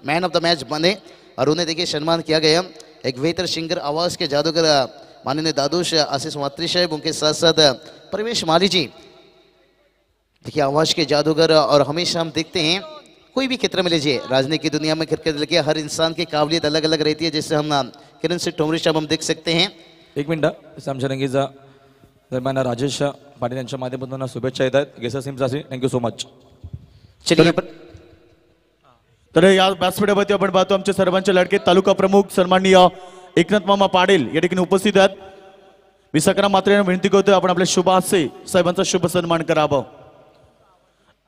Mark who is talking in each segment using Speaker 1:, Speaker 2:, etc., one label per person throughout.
Speaker 1: Man of the match बने और उन्हें देखिए सम्मान किया गया। एक बेहतर सिंगर आवाज के जादूगर माननीय दादूश आशीष मात्री साहब, उनके साथ साथ प्रवेश माली जी देखिए आवाज के जादूगर। और हमेशा हम देखते हैं कोई भी क्षेत्र में लीजिए, राजनीति की दुनिया में क्रिकेट देखिए हर इंसान की काबिलियत अलग अलग रहती है, जैसे हम किरण सिंह ठोंबरे साहब हम देख सकते हैं।
Speaker 2: एक मिनिट, सामशरंगीचा दरम्यान राजेश पाटील यांच्या माध्यमातून शुभेच्छा येत आहेत गेसा सिमसाठी, थँक्यू सो मच।
Speaker 1: चलिए
Speaker 3: तर या व्यासपीठावरती आपण पाहतो आमचे सर्वांचे लाडके तालुका प्रमुख सन्माननीय एकनाथ मामा पाटील या ठिकाणी उपस्थित आहेत। मी सकराम मात्रे यांना विनंती करतोय आपण आपल्या शुभ हस्ते साहेबांचा शुभ सन्मान करावा।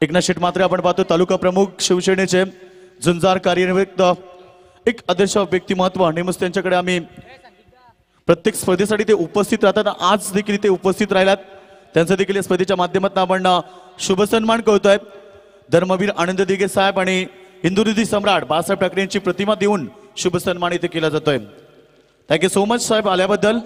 Speaker 3: एकनाथ शेठ मात्रे आपण पाहतो तालुका प्रमुख शिवसेनेचे झुंजार कार्यनिर्वाहक, एक आदर्श व्यक्तिमत्व, नेहमीच त्यांच्याकडे आम्ही प्रत्येक स्पर्धेसाठी ते उपस्थित राहतात। आज देखील ते उपस्थित राहिलात, त्यांचा देखील या स्पर्धेच्या माध्यमातून आपण शुभ सन्मान करतोय। धर्मवीर आनंद दिघे साहेब आणि हिंदुहृदय सम्राट बाळासाहेब ठाकरे यांची प्रतिमा देऊन शुभ सन्मान इथे केला जातोय। थँक्यू सो मच साहेब आल्याबद्दल।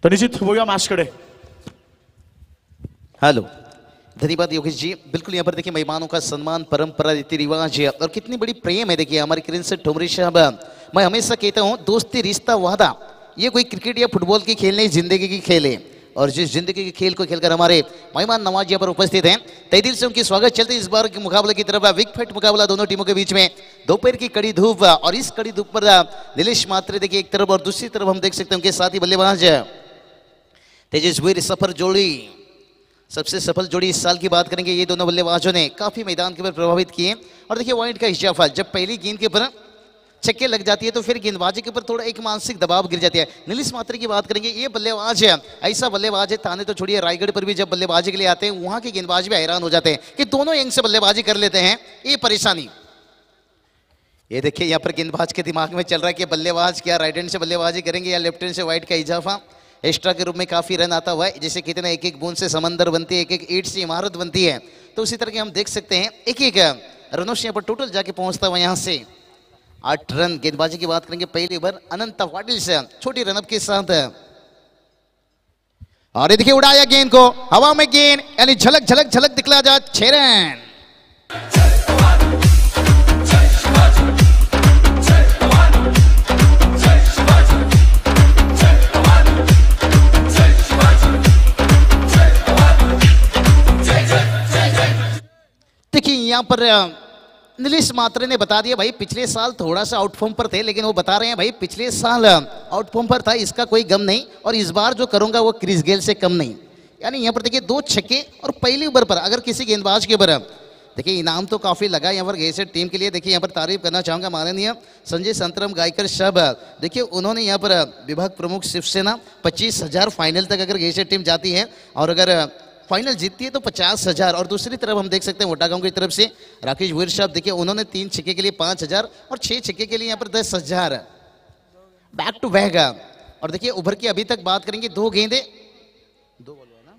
Speaker 3: तर निश्चित होऊया मॅचकडे।
Speaker 1: हेलो, धन्यवाद योगेश जी। बिल्कुल यहाँ पर देखिए मेहमानों का सम्मान, परंपरा, रीति रिवाज और कितनी बड़ी प्रेम है। देखिए हमारे किरण सिंह ठोंबरे साहब, मैं हमेशा कहता हूँ दोस्ती रिश्ता वादा, ये कोई क्रिकेट या फुटबॉल की खेल नहीं, जिंदगी की खेल है। और जिस जिंदगी के खेल को खेलकर हमारे मेहमान नवाज यहाँ पर उपस्थित हैं, तहे दिल से उनकी स्वागत चलते इस बार के मुकाबले की तरफ। विग फाइट मुकाबला दोनों टीमों के बीच में, दोपहर की कड़ी धूप, और इस कड़ी धूप पर नीलेश मात्रे देखिए एक तरफ और दूसरी तरफ हम देख सकते हैं उनके साथी बल्लेबाज तेजस्वी सफर जोड़ी। सबसे सफल जोड़ी इस साल की बात करेंगे, ये दोनों बल्लेबाजों ने काफी मैदान के ऊपर प्रभावित किए। और देखिए वाइड का इजाफा, जब पहली गेंद के ऊपर छक्के लग जाती है तो फिर गेंदबाजी के ऊपर थोड़ा एक मानसिक दबाव गिर जाती है। नीलेश मात्रे की बात करेंगे, ये बल्लेबाज है, ऐसा बल्लेबाज है, थाने तो छोड़िए रायगढ़ पर भी जब बल्लेबाजी के लिए आते हैं वहां के गेंदबाज भी हैरान हो जाते हैं कि दोनों एंग से बल्लेबाजी कर लेते हैं। ये परेशानी, ये देखिए यहाँ पर गेंदबाज के दिमाग में चल रहा है कि बल्लेबाज क्या राइट हैंड से बल्लेबाजी करेंगे या लेफ्ट हैंड से। वाइड का इजाफा एक्स्ट्रा के रूप में काफी रन आता हुआ है, जैसे कहते हैं एक एक बूंद से समंदर बनती है, एक एक ईंट से इमारत बनती है, तो उसी तरह के हम देख सकते हैं एक एक रनों से यहाँ पर टोटल जाके पहुंचता हुआ यहाँ से 8 रन। गेंदबाजी की बात करेंगे, पहली ओवर अनंत पाटिल से छोटी रनअप के साथ, और ये देखिए उड़ाया गेंद को हवा में, गेंद यानी झलक झलक झलक दिखला जा 6 रन। देखिए यहाँ पर नीलेश मात्रे ने बता दिया भाई पिछले साल थोड़ा सा आउटफॉर्म पर थे, लेकिन वो बता रहे हैं भाई पिछले साल आउटफॉर्म पर था, इसका कोई गम नहीं, और इस बार जो करूंगा वो क्रिस गेल से कम नहीं। यानी यहाँ पर देखिए 2 छक्के और पहली ओवर पर अगर किसी गेंदबाज के ऊपर देखिए इनाम तो काफी लगा यहाँ पर गए टीम के लिए। देखिए यहाँ पर तारीफ करना चाहूंगा माननीय संजय संतरम गायकर साहब, देखिए उन्होंने यहाँ पर विभाग प्रमुख शिवसेना 25,000 फाइनल तक अगर गए टीम जाती है और अगर फाइनल जीतती है तो 50,000। और दूसरी तरफ हम देख सकते हैं वोटा गांव की तरफ से राकेश वीर साहब, देखिए उन्होंने 3 छक्के के लिए 5,000 और 6 छक्के के लिए यहाँ पर 10,000 बैक टू बैक। और देखिए ओवर की अभी तक बात करेंगे 2 गेंदे 2 बॉल है ना,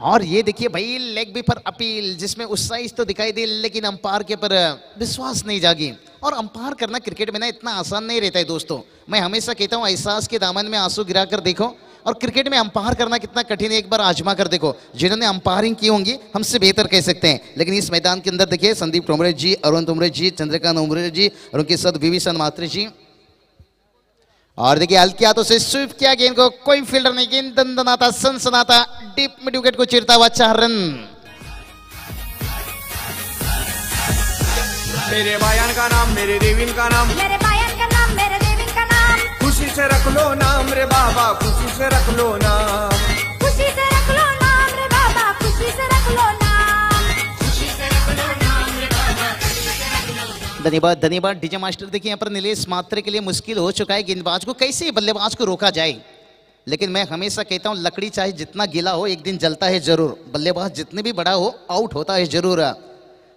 Speaker 1: और ये देखिए भाई लेग बी पर अपील, जिसमें उत्साहित तो दिखाई दे लेकिन अंपायर के पर विश्वास नहीं जागी। और अंपायर करना क्रिकेट में ना इतना आसान नहीं रहता है दोस्तों। मैं हमेशा कहता हूँ एहसास के दामन में आंसू गिरा कर देखो, और क्रिकेट में अंपायर करना कितना कठिन है एक बार आजमा कर देखो। जिन्होंने अंपायरिंग की होंगी हमसे बेहतर कह सकते हैं, लेकिन इस मैदान के अंदर देखिए संदीप ठोंबरे जी, अरुण ठोंबरे जी, चंद्रकांत ठोंबरे जी और उनके साथ विभीषण मात्रे जी। और देखिए हल्के हाथों से स्वीप किया गेंद को, कोई फील्डर नहीं, गेंद दंदनाता सनसनाता डीप मिड विकेट को चीरता हुआ 4 रन।
Speaker 4: मेरे बायान का नाम, मेरे देवीन का नाम,
Speaker 5: मेरे बायान का नाम, मेरे देवीन का नाम,
Speaker 4: खुशी से रख लो नाम रे बाबा, खुशी से रख लो नाम,
Speaker 5: खुशी से रख लो नाम रे बाबा, खुशी से रख लो नाम, खुशी से रख लो नाम रे बाबा, खुशी से रख लो नाम।
Speaker 1: धन्यवाद धन्यवाद डीजे मास्टर। देखिए यहाँ पर नीलेश मात्रे के लिए मुश्किल हो चुका है गेंदबाज को कैसे बल्लेबाज को रोका जाए, लेकिन मैं हमेशा कहता हूँ लकड़ी चाहे जितना गीला हो एक दिन जलता है जरूर। बल्लेबाज जितने भी बड़ा हो आउट होता है जरूर।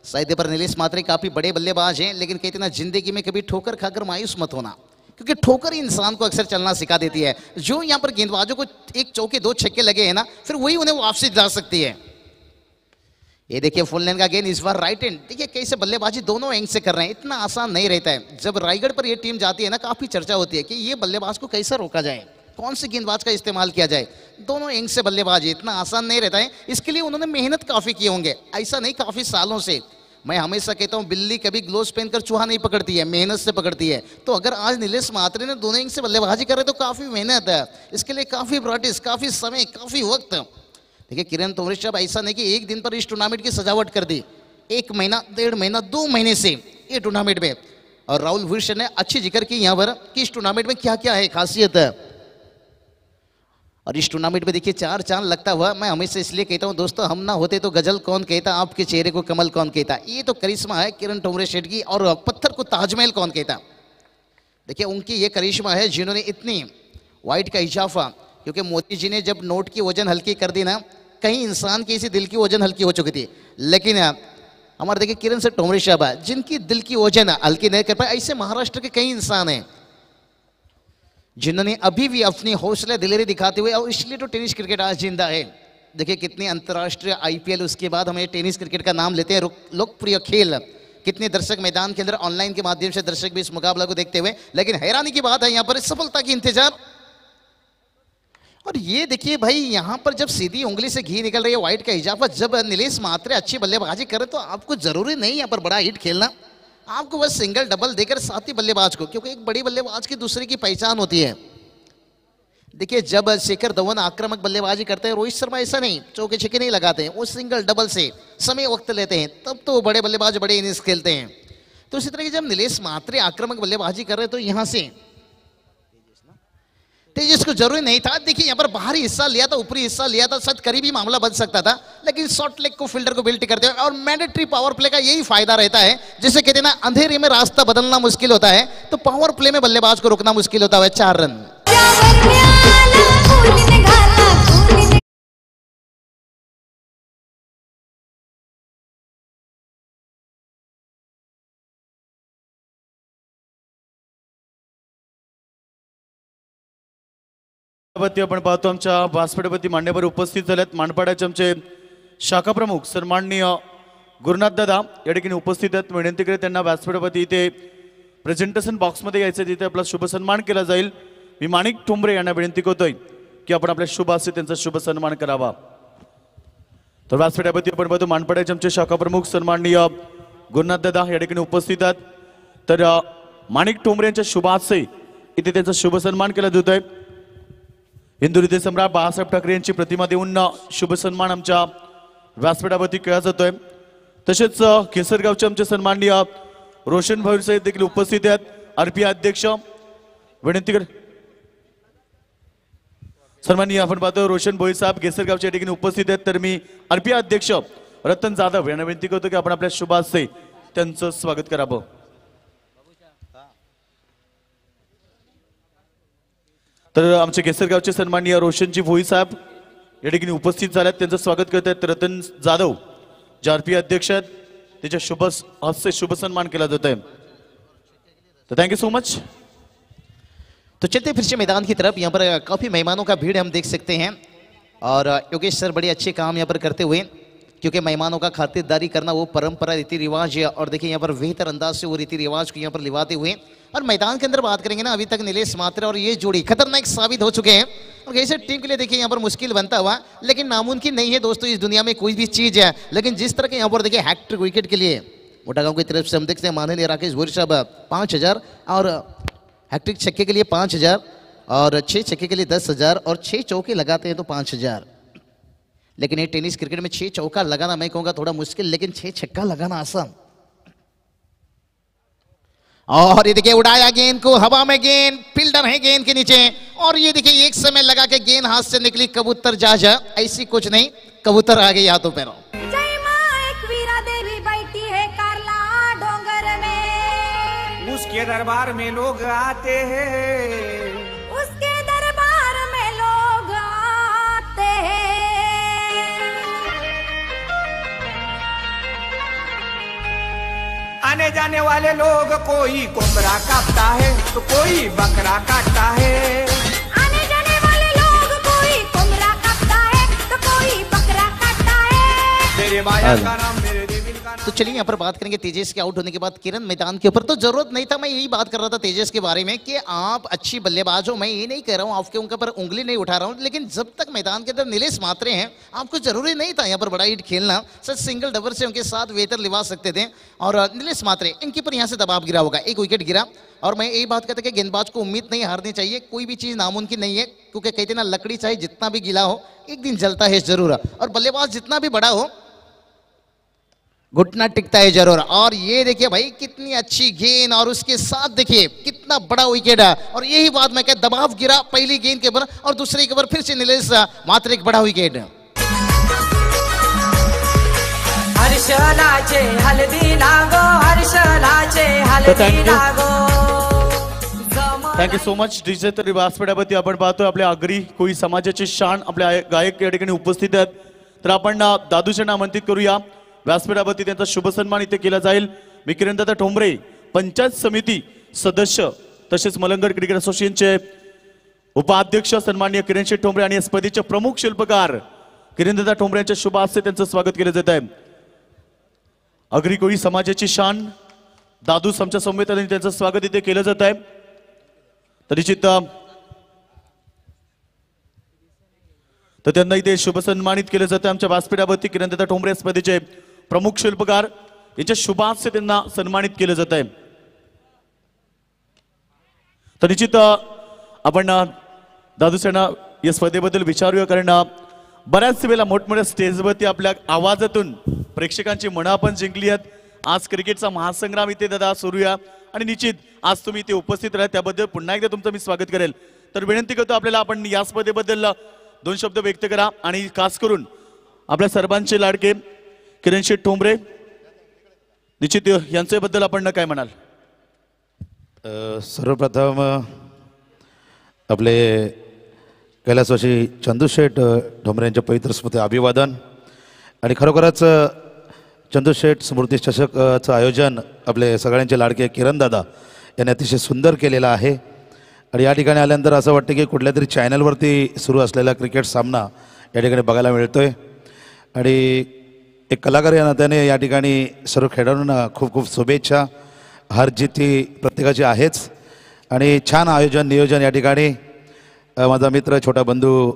Speaker 1: शायद पर नीलेश मात्रे काफी बड़े बल्लेबाज हैं, लेकिन कहते ना जिंदगी में कभी ठोकर खाकर मायूस मत होना, क्योंकि ठोकर ही इंसान को अक्सर चलना सिखा देती है। जो यहाँ पर गेंदबाजों को 1 चौके 2 छक्के लगे हैं ना, फिर वही उन्हें वापसी दिला सकती है। ये देखिए फुल लेन का गेंद, इस बार राइट हैंड, देखिए कैसे बल्लेबाजी दोनों एंग से कर रहे हैं, इतना आसान नहीं रहता है। जब रायगढ़ पर ये टीम जाती है ना, काफी चर्चा होती है कि ये बल्लेबाज को कैसे रोका जाए। कौन से गेंदबाज का इस्तेमाल किया जाए, दोनों एंड से बल्लेबाजी इतना आसान नहीं रहता है। इसके लिए उन्होंने मेहनत काफी किए होंगे, ऐसा नहीं काफी सालों से। मैं हमेशा कहता हूं बिल्ली कभी ग्लोव्स पहनकर चूहा नहीं पकड़ती है, मेहनत से पकड़ती है। तो अगर आज नीलेश म्हात्रे ने दोनों एंड से बल्लेबाजी कर रहे तो काफी मेहनत है, इसके लिए काफी प्रैक्टिस, काफी समय, काफी वक्त। देखिए किरण तोमरे साहब ऐसा नहीं कि एक दिन पर इस टूर्नामेंट की सजावट कर दी, 1 महीना, 1.5 महीना, 2 महीने से ये टूर्नामेंट में। और राहुल भूषण ने अच्छी जिक्र की यहाँ पर कि इस टूर्नामेंट में क्या क्या है, खासियत है। और इस टूर्नामेंट में देखिए 4 चांद लगता हुआ, मैं हमेशा इसलिए कहता हूं दोस्तों, हम ना होते तो गजल कौन कहता, आपके चेहरे को कमल कौन कहता। ये तो करिश्मा है किरण तोमरे शेठ की, और पत्थर को ताजमहल कौन कहता। देखिए उनकी ये करिश्मा है जिन्होंने इतनी वाइट का इजाफा, क्योंकि मोदी जी ने जब नोट की वजन हल्की कर दी ना, कहीं इंसान की इसी दिल की वजन हल्की हो चुकी थी। लेकिन हमारे देखिए किरण से तोमरे साहब है जिनकी दिल की वजन हल्की नहीं कर पाए। ऐसे महाराष्ट्र के कई इंसान हैं जिन्होंने अभी भी अपनी हौसला दिलेरी दिखाते हुए, और इसलिए तो टेनिस क्रिकेट आज जिंदा है। देखिए कितनी अंतर्राष्ट्रीय IPL, उसके बाद हमें टेनिस क्रिकेट का नाम लेते हैं लोकप्रिय खेल। कितने दर्शक मैदान के अंदर ऑनलाइन के माध्यम से दर्शक भी इस मुकाबला को देखते हुए। लेकिन हैरानी की बात है यहाँ पर सफलता की इंतजार। और ये देखिए भाई यहाँ पर जब सीधी उंगली से घी निकल रही है, व्हाइट का इजाफा, जब नीलेश म्हात्रे अच्छी बल्लेबाजी करे तो आपको जरूरी नहीं यहाँ पर बड़ा हिट खेलना, आपको बस सिंगल डबल देकर साथी बल्लेबाज को, क्योंकि एक बड़ी बल्लेबाज की दूसरे की पहचान होती है। देखिए जब शिखर धवन आक्रामक बल्लेबाजी करते हैं, रोहित शर्मा ऐसा नहीं चौके छक्के नहीं लगाते हैं, वो सिंगल डबल से समय वक्त लेते हैं, तब तो बड़े बल्लेबाज बड़े इनिंग्स खेलते हैं। तो इसी तरह की जब नीलेश म्हात्रे आक्रामक बल्लेबाजी कर रहे तो यहाँ से तेजस को जरूरी नहीं था। देखिए यहाँ पर बाहरी हिस्सा लिया था, ऊपरी हिस्सा लिया था, शायद करीबी मामला बन सकता था, लेकिन शॉर्ट लेग को फील्डर को बिल्ट करते हैं। और मैंडेटरी पावर प्ले का यही फायदा रहता है, जिसे कहते हैं ना अंधेरे में रास्ता बदलना मुश्किल होता है, तो पावर प्ले में बल्लेबाज को रोकना मुश्किल होता है। 4 रन।
Speaker 3: आपण पाहतो आमच्या व्यासपीठावरती मान्यवर उपस्थित झालेत। मानपाड्याचे आमचे शाखा प्रमुख सन्माननीय गुरुनाथ दादा या ठिकाणी उपस्थित आहेत। विनंती करेन त्यांना व्यासपीठावरती इथे प्रेझेंटेशन बॉक्समध्ये यायचं, तिथे आपला शुभ सन्मान केला जाईल। मी माणिक ठोंबरे यांना विनंती करतोय की आपण आपल्या शुभ हस्ते त्यांचा शुभ सन्मान करावा। तर व्यासपीठावरती आपण पाहतो मानपाड्याचे आमचे शाखा प्रमुख सन्माननीय गुरुनाथ दादा या ठिकाणी उपस्थित आहेत। तर माणिक ठोंबरे यांच्या शुभ हस्ते इथे त्यांचा शुभ सन्मान केला जात आहे। हिंदू हृदय सम्राट बाळासाहेब ठाकरे यांची प्रतिमा देऊन शुभ सन्मान आमच्या व्यासपीठावरती केला जातोय। तसेच केसरगावचे आमचे सन्माननीय रोशन भोईर साहेब देखील उपस्थित आहेत। RPI अध्यक्ष विनंती कर सन्माननीय आपण पाहतो रोशन भोईर साहेब केसरगावच्या ठिकाणी उपस्थित आहेत। तर मी RPI अध्यक्ष रतन जाधव यांना विनंती करतो की आपण आपल्या शुभ हस्ते त्यांचं स्वागत करावं। तर आमचे केसरगावचे सन्माननीय रोशनजी भोई साहेब या ठिकाणी उपस्थित झाले आहेत, त्यांचं स्वागत करत आहेत रतन जाधव जे RPI अध्यक्ष आहेत, त्याच्या शुभ हस्ते शुभ सन्मान केला जात आहे। तो थैंक यू सो मच।
Speaker 1: तो चलते फिर से मैदान की तरफ। यहाँ पर काफी मेहमानों का भीड़ हम देख सकते हैं, और योगेश सर बड़े अच्छे काम यहाँ पर करते हुए, क्योंकि मेहमानों का खातिरदारी करना वो परंपरा रीति रिवाज है। और देखिए यहाँ पर बेहतर अंदाज से वो रीति रिवाज को यहाँ पर लिवाते हुए, और मैदान के अंदर बात करेंगे ना, अभी तक नीलेश म्हात्रे और ये जोड़ी खतरनाक साबित हो चुके हैं। और ऐसे टीम के लिए देखिए यहाँ पर मुश्किल बनता हुआ, लेकिन नामुमकिन नहीं है दोस्तों इस दुनिया में कोई भी चीज है। लेकिन जिस तरह के यहाँ पर देखिए हैट्रिक विकेट के लिए मोटागांव की तरफ से हम देखते हैं माननीय राकेश भोईर साहब 5000, और हैट्रिक छक्के के लिए 5000, और 6 छक्के के लिए 10,000, और 6 चौके लगाते हैं तो 5000। लेकिन ये टेनिस क्रिकेट में 6 चौका लगाना मैं कहूँगा थोड़ा मुश्किल, लेकिन 6 छक्का लगाना आसान। और ये देखिए उड़ाया गेंद को हवा में, गेंद फील्डर है गेंद के नीचे, और ये देखिए एक समय लगा के गेंद हाथ से निकली, कबूतर जा ऐसी कुछ नहीं, कबूतर आ गई हाथों पैरों।
Speaker 5: जय मां एक वीरा देवी बैठी है कारला डोंगर में,
Speaker 4: उसके दरबार में लोग आते हैं,
Speaker 5: उसके दरबार में लोग आते हैं।
Speaker 4: आने जाने वाले लोग कोई कोबरा काटता है तो कोई बकरा काटता है,
Speaker 5: आने जाने वाले लोग कोई कोबरा काटता है तो कोई बकरा काटता है।
Speaker 4: मेरे माया का नाम मेरे देवी का नाम।
Speaker 1: तो चलिए यहाँ पर बात करेंगे तेजस के आउट होने के बाद किरण मैदान के ऊपर। तो जरूरत नहीं था, मैं यही बात कर रहा था तेजस के बारे में कि आप अच्छी बल्लेबाज हो, मैं ये नहीं कह रहा हूँ आपके उनके ऊपर उंगली नहीं उठा रहा हूँ, लेकिन जब तक मैदान के अंदर नीलेश मात्रे हैं आपको जरूरी नहीं था यहाँ पर बड़ा हिट खेलना। सच सिंगल डबर से उनके साथ वेतर लिवा सकते थे। और नीलेश मात्रे इनके ऊपर यहाँ से दबाव गिरा होगा, एक विकेट गिरा। और मैं यही बात कहता कि गेंदबाज को उम्मीद नहीं हारनी चाहिए, कोई भी चीज नामुमकिन नहीं है, क्योंकि कहते ना लकड़ी चाहे जितना भी गीला हो एक दिन जलता है जरूर, और बल्लेबाज जितना भी बड़ा हो घुटना टिकता है जरूर। और ये देखिए भाई कितनी अच्छी गेंद, और उसके साथ देखिए कितना बड़ा विकेट है। और यही बात मैं कह, दबाव गिरा पहली गेंद के ऊपर और दूसरे के ऊपर फिर से नीलेश मात्र एक बड़ा विकेट।
Speaker 6: हर्षलाचे हल्दी लागो, हर्षलाचे हल्दी लागो।
Speaker 3: Thank you so much DJ. तर व्यासपीठावरती आपण पाहतोय आपल्या आगरी कोळी समाजाची शान आपले गायक या ठिकाणी उपस्थित आहेत. तर आपण दादूशांना आमंत्रित करूया. व्यासपीठावरती त्यांचा शुभ सन्मान इथे केला जाईल. मी किरणदादा ठोंबरे पंचायत समिती सदस्य तसेच मलंगड क्रिकेट असोसिएशनचे उपाध्यक्ष सन्माननीय किरण शेठ ठोंबरे आणि या स्पर्धेचे प्रमुख शिल्पकार किरणदादा ठोंबरे यांच्या शुभ हस्ते त्यांचं स्वागत केलं जात आहे. आगरी कोळी समाजाची शान दादूस आमच्या समवेत आणि त्यांचं स्वागत इथे केलं जात आहे. तर निश्चित तर त्यांना इथे शुभ सन्मानित केलं जातं. आमच्या व्यासपीठावरती किरणदादा ठोंबरे स्पर्धेचे प्रमुख शिल्पकार यांच्या शुभास्ते त्यांना सन्मानित केलं जात आहे. तर निश्चित आपण दादूसांना या स्पर्धेबद्दल विचारूया, कारण बऱ्याच वेळेला मोठमोठ्या स्टेजवरती आपल्या आवाजातून प्रेक्षकांची मनं आपण जिंकली आहेत. आज क्रिकेटचा महासंग्राम इथे दादा सुरूया आणि निश्चित आज तुम्ही इथे उपस्थित राहा त्याबद्दल पुन्हा एकदा तुमचं मी स्वागत करेल. तर विनंती करतो आपल्याला आपण या स्पर्धेबद्दल दोन शब्द व्यक्त करा आणि खास करून आपल्या सर्वांचे लाडके किरण शेठ ठोंबरे निश्चित यांच्याबद्दल आपण काय म्हणाल?
Speaker 7: सर्वप्रथम आपले कैलासवासी चंदूशेठ ठोंबरे यांच्या पवित्र स्मृती अभिवादन. आणि खरोखरच चंदूशेठ स्मृती चषकचं आयोजन आपले सगळ्यांचे लाडके किरणदादा यांनी अतिशय सुंदर केलेलं आहे. आणि या ठिकाणी आल्यानंतर असं वाटतं की कुठल्या तरी चॅनलवरती सुरू असलेला क्रिकेट सामना या ठिकाणी बघायला मिळतोय. आणि एक कलाकार या नात्याने या ठिकाणी सर्व खेळाडूंना खूप खूप शुभेच्छा. हार जिती प्रत्येकाची आहेच आणि छान आयोजन नियोजन या ठिकाणी. माझा मित्र छोटा बंधू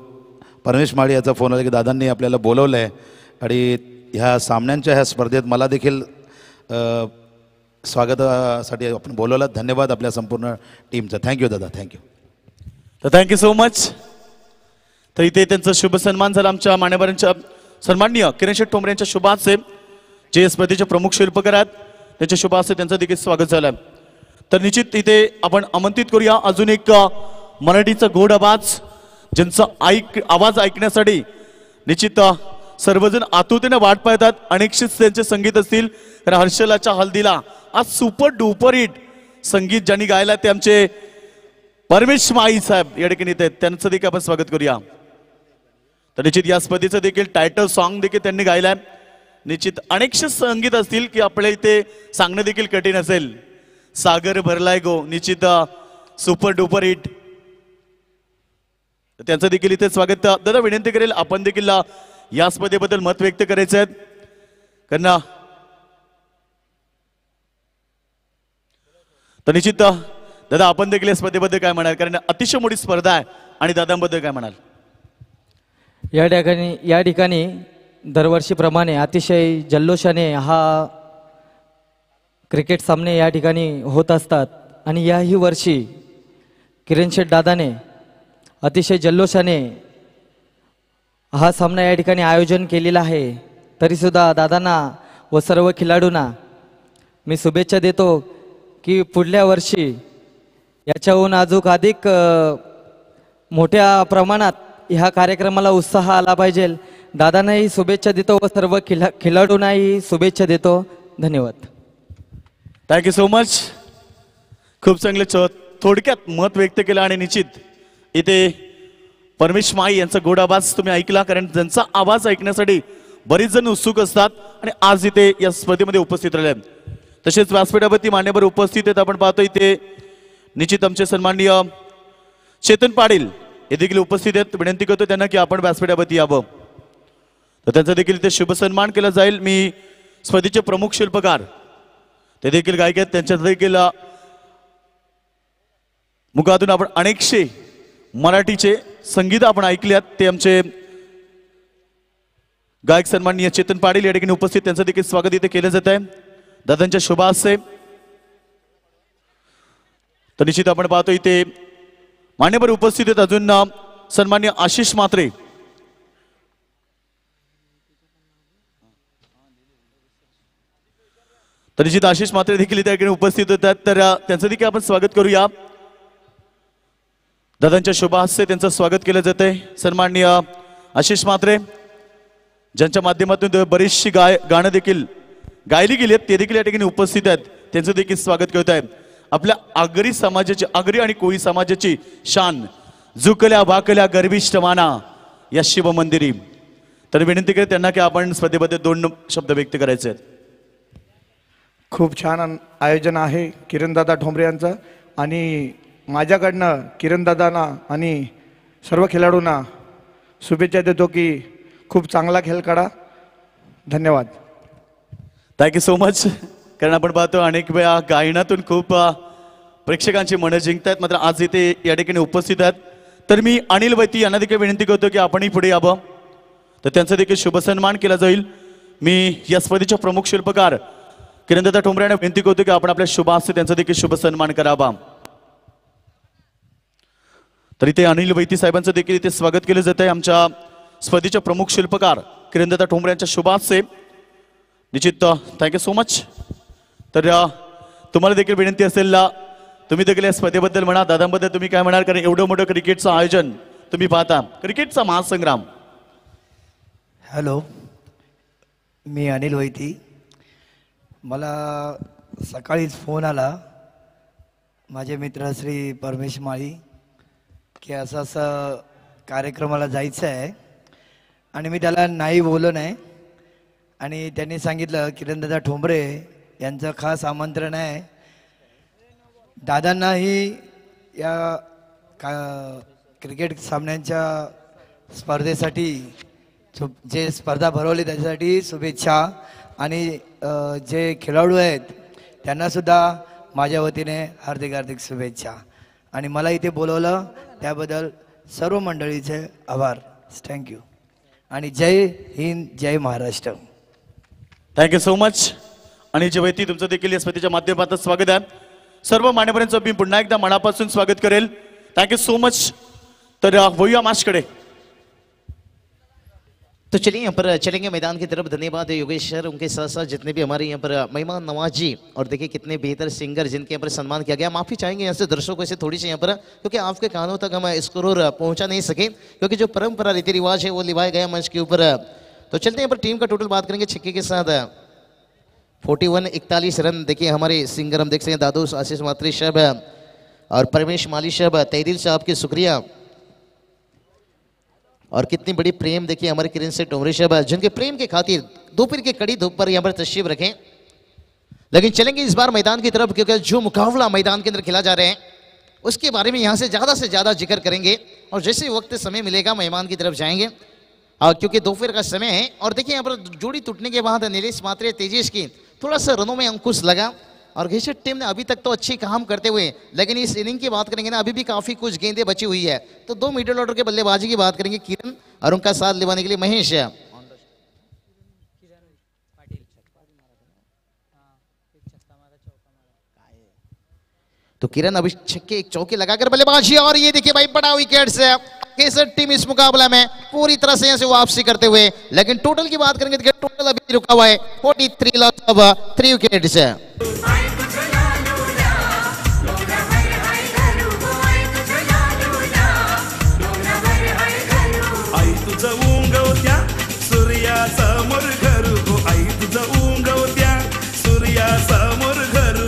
Speaker 7: परमेश माळी याचा फोन आला की दादांनी आपल्याला बोलवलं आहे आणि ह्या सामन्यांच्या ह्या स्पर्धेत मला देखील स्वागतासाठी आपण बोलवलं. धन्यवाद आपल्या संपूर्ण टीमचं. थँक्यू दादा, थँक्यू.
Speaker 3: तर थँक्यू सो मच. तर इथे त्यांचा शुभ सन्मान झाला आमच्या मान्यवरांच्या सन्माननीय किरण शेठ ठोंबरे यांच्या शुभ हस्ते, जे स्पर्धेचे प्रमुख शिल्पकार आहेत त्यांच्या शुभ हस्ते त्यांचं देखील स्वागत झालं. तर निश्चित इथे आपण आमंत्रित करूया अजून एक मराठीचा गोड आवाज, ज्यांचा आवाज ऐकण्यासाठी निश्चित सर्वजण आतुरतेने वाट पाहतात. अनेकशीच त्यांचे संगीत असतील. तर हर्षलाच्या हल्दीला आज सुपर डुपर हिट संगीत ज्यांनी गायला ते आमचे परमेश माई साहेब या ठिकाणी आहेत. त्यांचं देखील आपण स्वागत करूया. तर निश्चित या स्पर्धेचं देखील टायटल सॉन्ग देखील त्यांनी गायलाय. निश्चित अनेकशे संगीत असतील की आपल्या इथे सांगणं देखील कठीण असेल. सागर भरलाय गो निश्चित सुपर डुपर हिट, त्यांचं देखील इथे स्वागत. दादा विनंती करेल आपण देखील या स्पर्धेबद्दल मत व्यक्त करायचं आहे, कारण तर निश्चित दादा आपण देखील या स्पर्धेबद्दल काय म्हणाल, कारण अतिशय मोठी स्पर्धा आहे. आणि दादांबद्दल काय म्हणाल?
Speaker 8: या ठिकाणी दरवर्षीप्रमाणे अतिशय जल्लोषाने हा क्रिकेट सामने या ठिकाणी होत असतात. आणि याही वर्षी किरण शेठ दादाने अतिशय जल्लोषाने हा सामना या ठिकाणी आयोजन केलेला आहे. तरीसुद्धा दादांना व सर्व खेळाडूंना मी शुभेच्छा देतो की पुढल्या वर्षी याच्याहून अधिक मोठ्या प्रमाणात ह्या कार्यक्रमाला उत्साह आला पाहिजे. दादांनाही शुभेच्छा देतो व सर्व खेळाडूंनाही शुभेच्छा देतो. धन्यवाद.
Speaker 3: Thank you so much. खूप चांगलं थोडक्यात मत व्यक्त केलं. आणि निश्चित इथे परमेश माई यांचा गोड आवाज तुम्ही ऐकला, कारण त्यांचा आवाज ऐकण्यासाठी बरीच जण उत्सुक असतात आणि आज इथे या स्पर्धेमध्ये उपस्थित राहिले. तसेच व्यासपीठावरती मान्यवर उपस्थित आहेत. आपण पाहतो इथे निश्चित आमचे सन्माननीय चेतन पाटील हे देखील उपस्थित आहेत. विनंती करतो त्यांना की आपण व्यासपीठावरती यावं. तर त्यांचा देखील इथे शुभ सन्मान केला जाईल. मी स्पर्धेचे प्रमुख शिल्पकार ते देखील गायक आहेत. त्यांच्या देखील मुखातून आपण अनेकशे मराठीचे संगीत आपण ऐकल्यात. ते आमचे गायक सन्माननीय चेतन पाटील या ठिकाणी उपस्थित, त्यांचं देखील स्वागत इथे केलं जात आहे दादांच्या शुभ हस्ते. तर निश्चित आपण पाहतो इथे मान्यवर उपस्थित आहेत. अजून सन्माननीय आशिष म्हात्रे तर निश्चित आशिष म्हात्रे देखील त्या ठिकाणी उपस्थित होतात. तर त्यांचं देखील आपण स्वागत करूया. दादांच्या शुभ हस्ते त्यांचं स्वागत केलं जात आहे. सन्माननीय आशिष म्हात्रे ज्यांच्या माध्यमातून बरीचशी गाणं देखील गायली गेली आहेत ते देखील या ठिकाणी उपस्थित आहेत. त्यांचं देखील स्वागत करत आहे. आपल्या आगरी समाजाची, आगरी आणि कोळी समाजाची शान झुकल्या भाकल्या गर्विष्ठ माना या शिव मंदिरी. तर विनंती करते त्यांना की आपण स्पर्धेबद्दल 2 शब्द व्यक्त करायचे आहेत.
Speaker 9: खूप छान आयोजन आहे किरणदादा ठोंबरे यांचं आणि माझ्याकडनं किरणदादांना आणि सर्व खेळाडूंना शुभेच्छा देतो की खूप चांगला खेळ काढा. धन्यवाद.
Speaker 3: Thank you so much. कारण आपण पाहतो अनेक वेळा गायनातून खूप प्रेक्षकांची मनं जिंकतात, मात्र आज इथे या ठिकाणी उपस्थित आहेत. तर मी अनिल वैती यांना देखील विनंती करतो की आपणही पुढे यावं. तर त्यांचा देखील शुभ सन्मान केला जाईल. मी या स्पर्धेचे प्रमुख शिल्पकार किरणदादा ठोंबरे यांना विनंती करतो की आपण आपल्या शुभ हस्ते त्यांचा देखील शुभ सन्मान करावा. तर इथे अनिल वैती साहेबांचं देखील इथे स्वागत केलं जात आहे. आमच्या स्पर्धेचे प्रमुख शिल्पकार किरणदादा ठोंबरे यांच्या शुभ हस्ते. निश्चित थँक्यू सो मच. तर तुम्हाला देखील विनंती असेल, तुम्ही देखील या स्पर्धेबद्दल म्हणा, दादांबद्दल तुम्ही काय म्हणाल, कारण एवढं मोठं क्रिकेटचं आयोजन तुम्ही पाहता, क्रिकेटचा महासंग्राम.
Speaker 10: हॅलो, मी अनिल वैती. मला सकाळीच फोन आला माझे मित्र श्री परमेश माळी की असं असं कार्यक्रमाला जायचं आहे आणि मी त्याला नाही बोललो नाही आणि त्यांनी सांगितलं किरणदादा ठोंबरे यांचं खास आमंत्रण आहे. दादांनाही या क्रिकेट सामन्यांच्या स्पर्धेसाठी जे स्पर्धा भरवली त्याच्यासाठी शुभेच्छा आणि जे खेळाडू आहेत त्यांनासुद्धा माझ्या वतीने हार्दिक हार्दिक शुभेच्छा. आणि मला इथे बोलवलं त्याबद्दल सर्व मंडळीचे आभार. थँक्यू आणि जय हिंद, जय महाराष्ट्र.
Speaker 3: Thank you so much. आणि जे वैती तुमचं देखील या स्पर्धेच्या माध्यमातून स्वागत आहे. सर्व मान्यवरांचं मी पुन्हा एकदा मनापासून स्वागत करेल. Thank you so much. तर वळूया माशकडे.
Speaker 1: तो चलिए यहाँ पर चलेंगे मैदान की तरफ. धन्यवाद योगेश सर, उनके साथ साथ जितने भी हमारे यहाँ पर मेहमान नवाजी और देखिए कितने बेहतर सिंगर जिनके यहाँ पर सम्मान किया गया. माफ़ी चाहेंगे यहाँ से दर्शकों से थोड़ी सी यहाँ पर, क्योंकि आपके कानों तक हम स्कोर पहुँचा नहीं सके, क्योंकि जो परंपरा रीति रिवाज है वो निभाया गया मंच के ऊपर. तो चलते हैं यहाँ पर टीम का टोटल बात करेंगे. छक्के के साथ 41 रन देखिए हमारे सिंगर हम देख सकते हैं दादू आशीष म्हात्रे साहब और परमेश माली साहब, तहदील साहब के शुक्रिया. और कितनी बड़ी प्रेम देखिए हमारे किरण से ठोंबरे साहब, जिनके प्रेम के खातिर दोपहर की कड़ी धूप पर यहाँ पर तशरीफ रखें. लेकिन चलेंगे इस बार मैदान की तरफ, क्योंकि जो मुकाबला मैदान के अंदर खेला जा रहे हैं उसके बारे में यहाँ से ज़्यादा जिक्र करेंगे. और जैसे वक्त समय मिलेगा मेहमान की तरफ जाएंगे, क्योंकि दोपहर का समय है. और देखिए यहाँ पर जोड़ी टूटने के बाद नीलेश म्हात्रे तेजेश की थोड़ा सा रनों में अंकुश लगा. और घिसट टीम ने अभी तक तो अच्छी काम करते हुए, लेकिन इस इनिंग की बात करेंगे ना, अभी भी काफ़ी कुछ गेंदें बची हुई है. तो 2 मिडिल ऑर्डर के बल्लेबाजी की बात करेंगे किरण, और उनका साथ निभाने के लिए महेश. तो किरण अभी छक्के एक चौके लगाकर बल्लेबाजी, और ये देखिए भाई बड़ा विकेट से केसर टीम इस मुकाबला में पूरी तरह से यहाँ से वापसी करते हुए. लेकिन टोटल की बात करेंगे तो टोटल अभी रुका हुआ है 43 लॉस ऑफ 3 विकेट्स.
Speaker 11: आई तुझं उंगवत्या सूर्यासमोर घरू गो, आई तुझं उंगवत्या सूर्यासमोर घरू.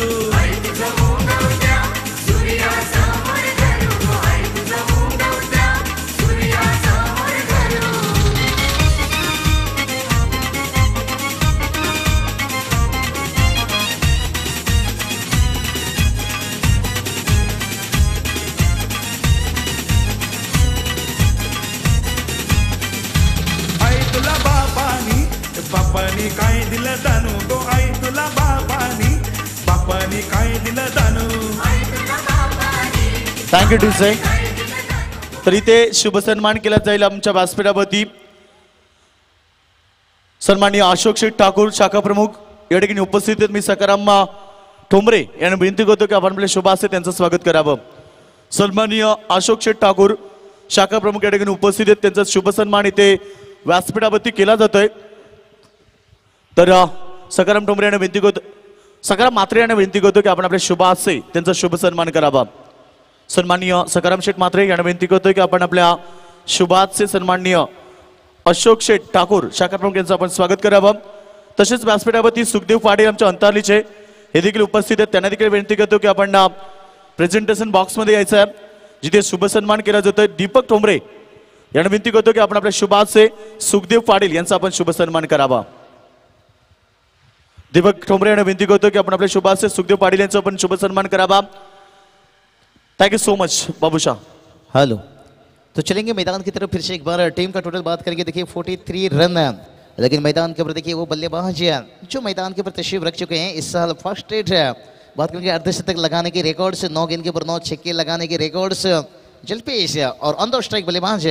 Speaker 11: बापानी काय दिलं दानू दिलं दानू
Speaker 3: थँक्यू टीचे. तर इथे शुभ सन्मान केला जाईल आमच्या व्यासपीठावरती. सन्माननीय अशोक शेठ ठाकूर शाखा प्रमुख या ठिकाणी उपस्थित आहेत. मी सकाराम ठोंबरे यांना विनंती करतो की आपण आपले शुभ हस्ते त्यांचं स्वागत करावं. सन्माननीय अशोक शेठ ठाकूर शाखा प्रमुख या ठिकाणी उपस्थित आहेत. त्यांचा शुभ सन्मान इथे व्यासपीठावरती केला जातोय. तर सकाराम ठोंबरे यांना विनंती करतो, सकाराम म्हात्रे यांना विनंती करतो की आपण आपले शुभ हस्ते त्यांचा शुभ सन्मान करावा. सन्माननीय सकाराम शेठ म्हात्रे यांना विनंती करतोय की आपण आपल्या शुभ हस्ते सन्माननीय अशोक शेठ ठाकूर शाखा प्रमुख यांचं आपण स्वागत करावं. तसेच व्यासपीठावरती सुखदेव पाटील आमच्या अंतरलीचे हे देखील उपस्थित आहेत. त्यांना देखील विनंती करतो की आपण प्रेझेंटेशन बॉक्समध्ये यायचं आहे जिथे शुभ सन्मान केला जातोय. दीपक ठोंबरे यांना विनंती करतो की आपण आपल्या शुभ हस्ते सुखदेव पाटील यांचा आपण शुभ सन्मान करावा. दीपक ठोंबरे यांना विनंती करतो की आपण आपल्या शुभ हस्ते सुखदेव पाटील यांचा आपण शुभ सन्मान करावा. Thank you so much Babushah.
Speaker 1: Hello, तो चलेंगे मैदान की तरफ फिर से एक बार. टीम का टोटल बात करेंगे, देखिए 43 रन है, लेकिन मैदान के ऊपर देखिए वो बल्लेबाज जो मैदान के ऊपर तशरीफ रख चुके हैं इस साल फर्स्ट स्टेट है. बात करेंगे अर्धशतक लगाने के रिकॉर्ड्स, 9 गेंद के ऊपर 9 छक्के लगाने के रिकॉर्ड्स जलपेश और ऑन द स्ट्राइक बल्लेबाज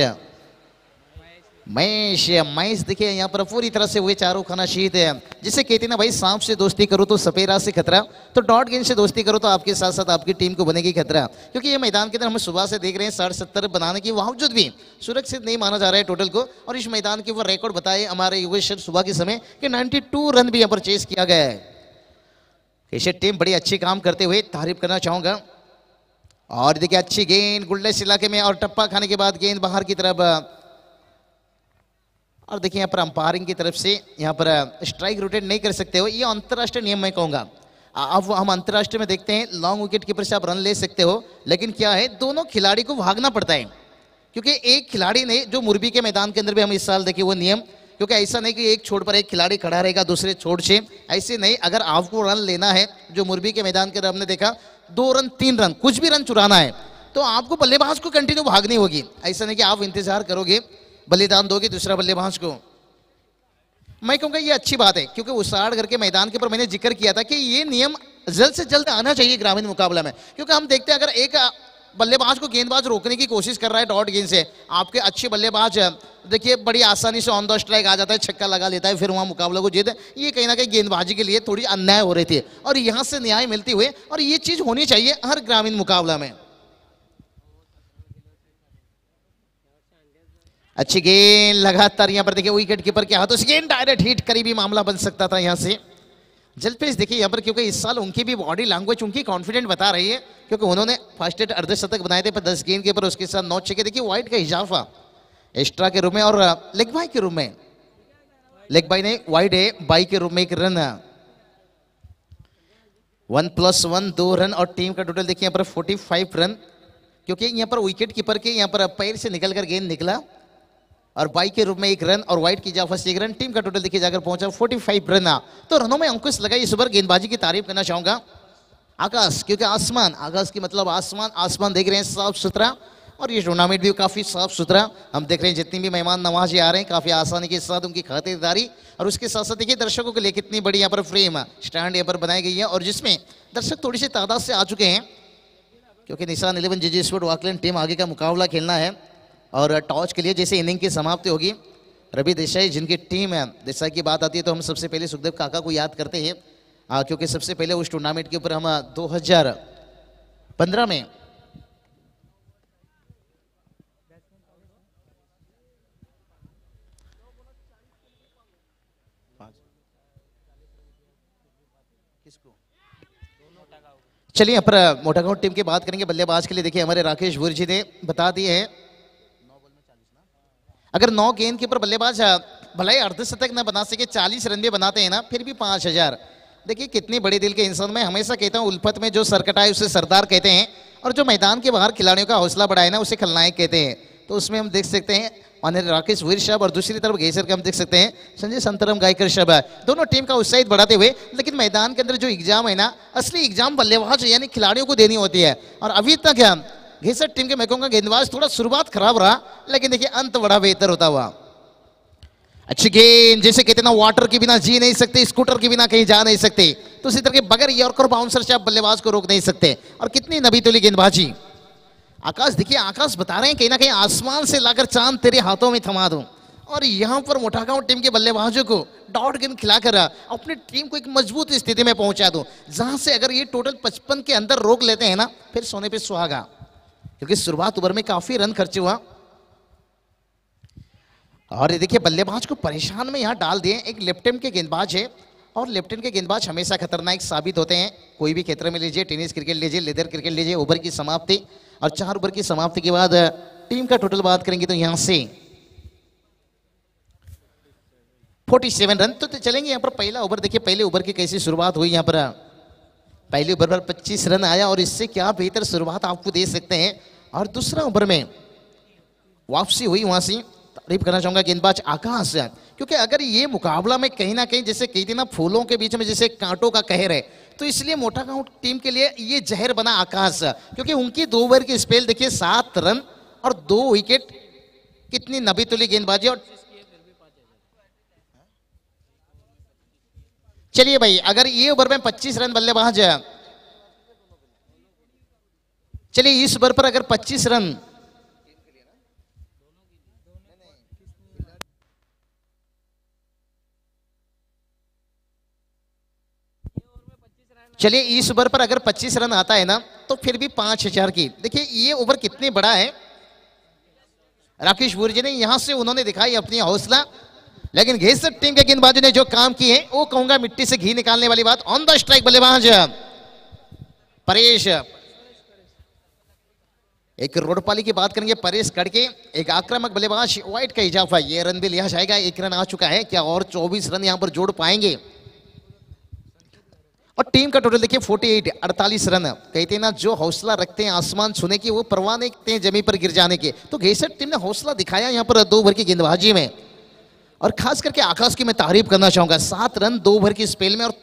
Speaker 1: महेश देखिए यहाँ पर पूरी तरह से हुए चारों खाना शीत है. जिसे कहते ना भाई, सांप से दोस्ती करो तो सपेरा से खतरा, तो डॉट गेंद से दोस्ती करो तो आपके साथ साथ आपकी टीम को बनेगी खतरा. क्योंकि ये मैदान के अंदर हम सुबह से देख रहे हैं 60-70 बनाने के बावजूद भी सुरक्षित नहीं माना जा रहा है टोटल को. और इस मैदान के ऊपर रिकॉर्ड बताए हमारे युवेश सुबह के समय कि 92 रन भी यहाँ पर चेस किया गया है. कैसे टीम बड़ी अच्छी काम करते हुए तारीफ करना चाहूंगा. और देखिए अच्छी गेंद गुल्लेस इलाके में और टप्पा खाने के बाद गेंद बाहर की तरफ. और देखिए यहाँ पर अंपायरिंग की तरफ से यहाँ पर स्ट्राइक रोटेट नहीं कर सकते हो, ये अंतर्राष्ट्रीय नियम मैं कहूँगा. अब हम अंतर्राष्ट्रीय में देखते हैं लॉन्ग विकेट कीपर से आप रन ले सकते हो, लेकिन क्या है दोनों खिलाड़ी को भागना पड़ता है. क्योंकि एक खिलाड़ी ने जो मुरबी के मैदान के अंदर भी हम इस साल देखिए वो नियम, क्योंकि ऐसा नहीं कि एक छोड़ पर एक खिलाड़ी खड़ा रहेगा दूसरे छोड़ से, ऐसे नहीं. अगर आपको रन लेना है, जो मुरबी के मैदान के अंदर हमने देखा 2 रन 3 रन कुछ भी रन चुराना है तो आपको बल्लेबाज को कंटिन्यू भागनी होगी. ऐसा नहीं कि आप इंतजार करोगे बलिदान दोगे दूसरा बल्लेबाज को. मैं कहूँगा ये अच्छी बात है, क्योंकि उसाड़ करके मैदान के ऊपर मैंने जिक्र किया था कि ये नियम जल्द से जल्द आना चाहिए ग्रामीण मुकाबला में. क्योंकि हम देखते हैं अगर एक बल्लेबाज को गेंदबाज रोकने की कोशिश कर रहा है डॉट गेंद से, आपके अच्छे बल्लेबाज देखिए बड़ी आसानी से ऑन द स्ट्राइक आ जाता है, छक्का लगा लेता है, फिर वहाँ मुकाबला को जीत. ये कहीं ना कहीं गेंदबाजी के लिए थोड़ी अन्याय हो रही थी और यहाँ से न्याय मिलती हुई, और ये चीज़ होनी चाहिए हर ग्रामीण मुकाबला में. अच्छी गेंद लगातार यहाँ पर देखिए विकेट कीपर के हाथों से गेंद डायरेक्ट हिट, करीबी मामला बन सकता था यहाँ से. जलपेश देखिए यहाँ पर, क्योंकि इस साल उनकी भी बॉडी लैंग्वेज उनकी कॉन्फिडेंट बता रही है, क्योंकि उन्होंने फर्स्ट स्टेट अर्धशतक बनाए थे पर 10 गेंद के ऊपर उसके साथ 9 छक्के. देखिए वाइड का इजाफा एक्स्ट्रा के रूप में और लेग बाई के रूप में, लेग बाई नहीं वाइड है, बाई के रूप में 1 रन. 1+1 2 रन और टीम का टोटल देखिए यहाँ पर 45 रन. क्योंकि यहाँ पर विकेट कीपर के यहाँ पर पैर से निकल कर गेंद निकला और बाई के रूप में 1 रन और वाइड की इजाफा से 1 रन. टीम का टोटल देखिए जाकर पहुंचा 45 रन. तो रनों में अंकुश लगाई. इस बार गेंदबाजी की तारीफ करना चाहूंगा आकाश, क्योंकि आसमान, आकाश की मतलब आसमान देख रहे हैं साफ सुथरा, और ये टूर्नामेंट भी काफी साफ सुथरा हम देख रहे हैं. जितनी भी मेहमान नवाजी आ रहे हैं काफी आसानी के साथ उनकी खातिरदारी, और उसके साथ साथ देखिए दर्शकों के लिए कितनी बड़ी यहाँ पर फ्रेम स्टैंड यहाँ पर बनाई गई है, और जिसमें दर्शक थोड़ी सी तादाद से आ चुके हैं, क्योंकि निशान 11 जीजी स्पोर्ट वाकलैंड टीम आगे का मुकाबला खेलना है. और टॉस के लिए जैसे इनिंग की समाप्ति होगी, रवि देसाई जिनकी टीम है, देसाई की बात आती है तो हम सबसे पहले सुखदेव काका को याद करते हैं, क्योंकि सबसे पहले उस टूर्नामेंट के ऊपर हम 2015 में चलिए यहाँ पर मोटागांव टीम की बात करेंगे. बल्लेबाज के लिए देखिए हमारे राकेश भूर जी ने बता दिए हैं, अगर 9 गेंद के ऊपर बल्लेबाज भले ही अर्धशतक न बना सके 40 रन भी बनाते हैं ना, फिर भी 5000. देखिए कितनी बड़े दिल के इंसान. मैं हमेशा कहता हूँ उल्फत में जो सरकटाए उसे सरदार कहते हैं, और जो मैदान के बाहर खिलाड़ियों का हौसला बढ़ाए ना उसे खलनायक कहते हैं. तो उसमें हम देख सकते हैं माननीय राकेश वीर साहब और दूसरी तरफ घेसर का हम देख सकते हैं संजय संतरम गायकर साहब. दोनों टीम का उत्साहित बढ़ाते हुए, लेकिन मैदान के अंदर जो एग्जाम है ना, असली एग्जाम बल्लेबाज यानी खिलाड़ियों को देनी होती है. और अभी तक घेसर टीम के मैं कहूँगा गेंदबाज थोड़ा शुरुआत खराब रहा, लेकिन देखिए अंत बड़ा बेहतर होता हुआ. अच्छी गेंद, जैसे कहते ना वाटर के बिना जी नहीं सकते, स्कूटर के बिना कहीं जा नहीं सकते, तो इसी तरह के बगैर यॉर्कर बाउंसर से आप बल्लेबाज को रोक नहीं सकते। और कितनी नबी तुली गेंदबाजी। आकाश देखिए, आकाश बता रहे हैं कहीं ना कहीं आसमान से लाकर चांद तेरे हाथों में थमा दूं, और यहां पर मोटागांव टीम के बल्लेबाजों को डॉट गेंद खिलाकर अपनी टीम को एक मजबूत स्थिति में पहुंचा दूं, जहां से अगर ये टोटल 55 के अंदर रोक लेते हैं ना, फिर सोने पे सुहागा, क्योंकि शुरुआत ओवर में काफी रन खर्च हुआ। और ये देखिए बल्लेबाज को परेशान में यहां डाल दिए। एक लेफ्ट हैंड के गेंदबाज है, और लेफ्ट हैंड के गेंदबाज हमेशा खतरनाक साबित होते हैं। कोई भी क्षेत्र में लीजिए, टेनिस क्रिकेट लीजिए, लेदर क्रिकेट लीजिए, ओवर की समाप्ति और 4 ओवर की समाप्ति के बाद टीम का टोटल बात करेंगे तो यहां से 47 रन तो चलेंगे। यहाँ पर पहला ओवर देखिए, पहले ओवर की कैसी शुरुआत हुई। यहाँ पर पहले ओवर पर 25 रन आया, और इससे क्या बेहतर शुरुआत आपको दे सकते हैं। और दूसरा ओवर में वापसी हुई, वहां से तारीफ करना चाहूंगा गेंदबाज आकाश, क्योंकि अगर ये मुकाबला में कहीं ना कहीं जैसे कही थी ना, फूलों के बीच में जैसे कांटों का कहर है, तो इसलिए मोटागांव टीम के लिए ये जहर बना आकाश, क्योंकि उनकी 2 ओवर की स्पेल देखिए 7 रन और 2 विकेट। कितनी नबी तुली गेंदबाजी। और चलिए भाई, अगर ये ओवर में 25 रन बल्लेबाज, चलिए इस ओवर पर अगर 25 रन, चलिए इस ओवर पर अगर 25 रन आता है ना, तो फिर भी 5000 की। देखिए ये ओवर कितने बड़ा है। राकेश भूरी जी ने यहां से उन्होंने दिखाई अपनी हौसला, लेकिन घेसर टीम के गेंदबाजों ने जो काम किए वो कहूंगा मिट्टी से घी निकालने वाली बात। ऑन द स्ट्राइक बल्लेबाज परेश, एक रोडपाली की बात करेंगे परेश कड़के, एक आक्रामक बल्लेबाज, वाइट का इजाफा, ये रन भी लिया जाएगा। 1 रन आ चुका है, क्या और 24 रन यहां पर जोड़ पाएंगे। और टीम का टोटल देखिए 48 रन। कहते हैं ना, जो हौसला रखते हैं आसमान छूने की, वो परवाह नहीं करते हैं जमीन पर गिर जाने के। तो घेसर टीम ने हौसला दिखाया यहाँ पर 2 ओवर की गेंदबाजी में, और खास करके आकाश की मैं तारीफ करना चाहूंगा। 7 रन 2 ओवर की स्पेल में, और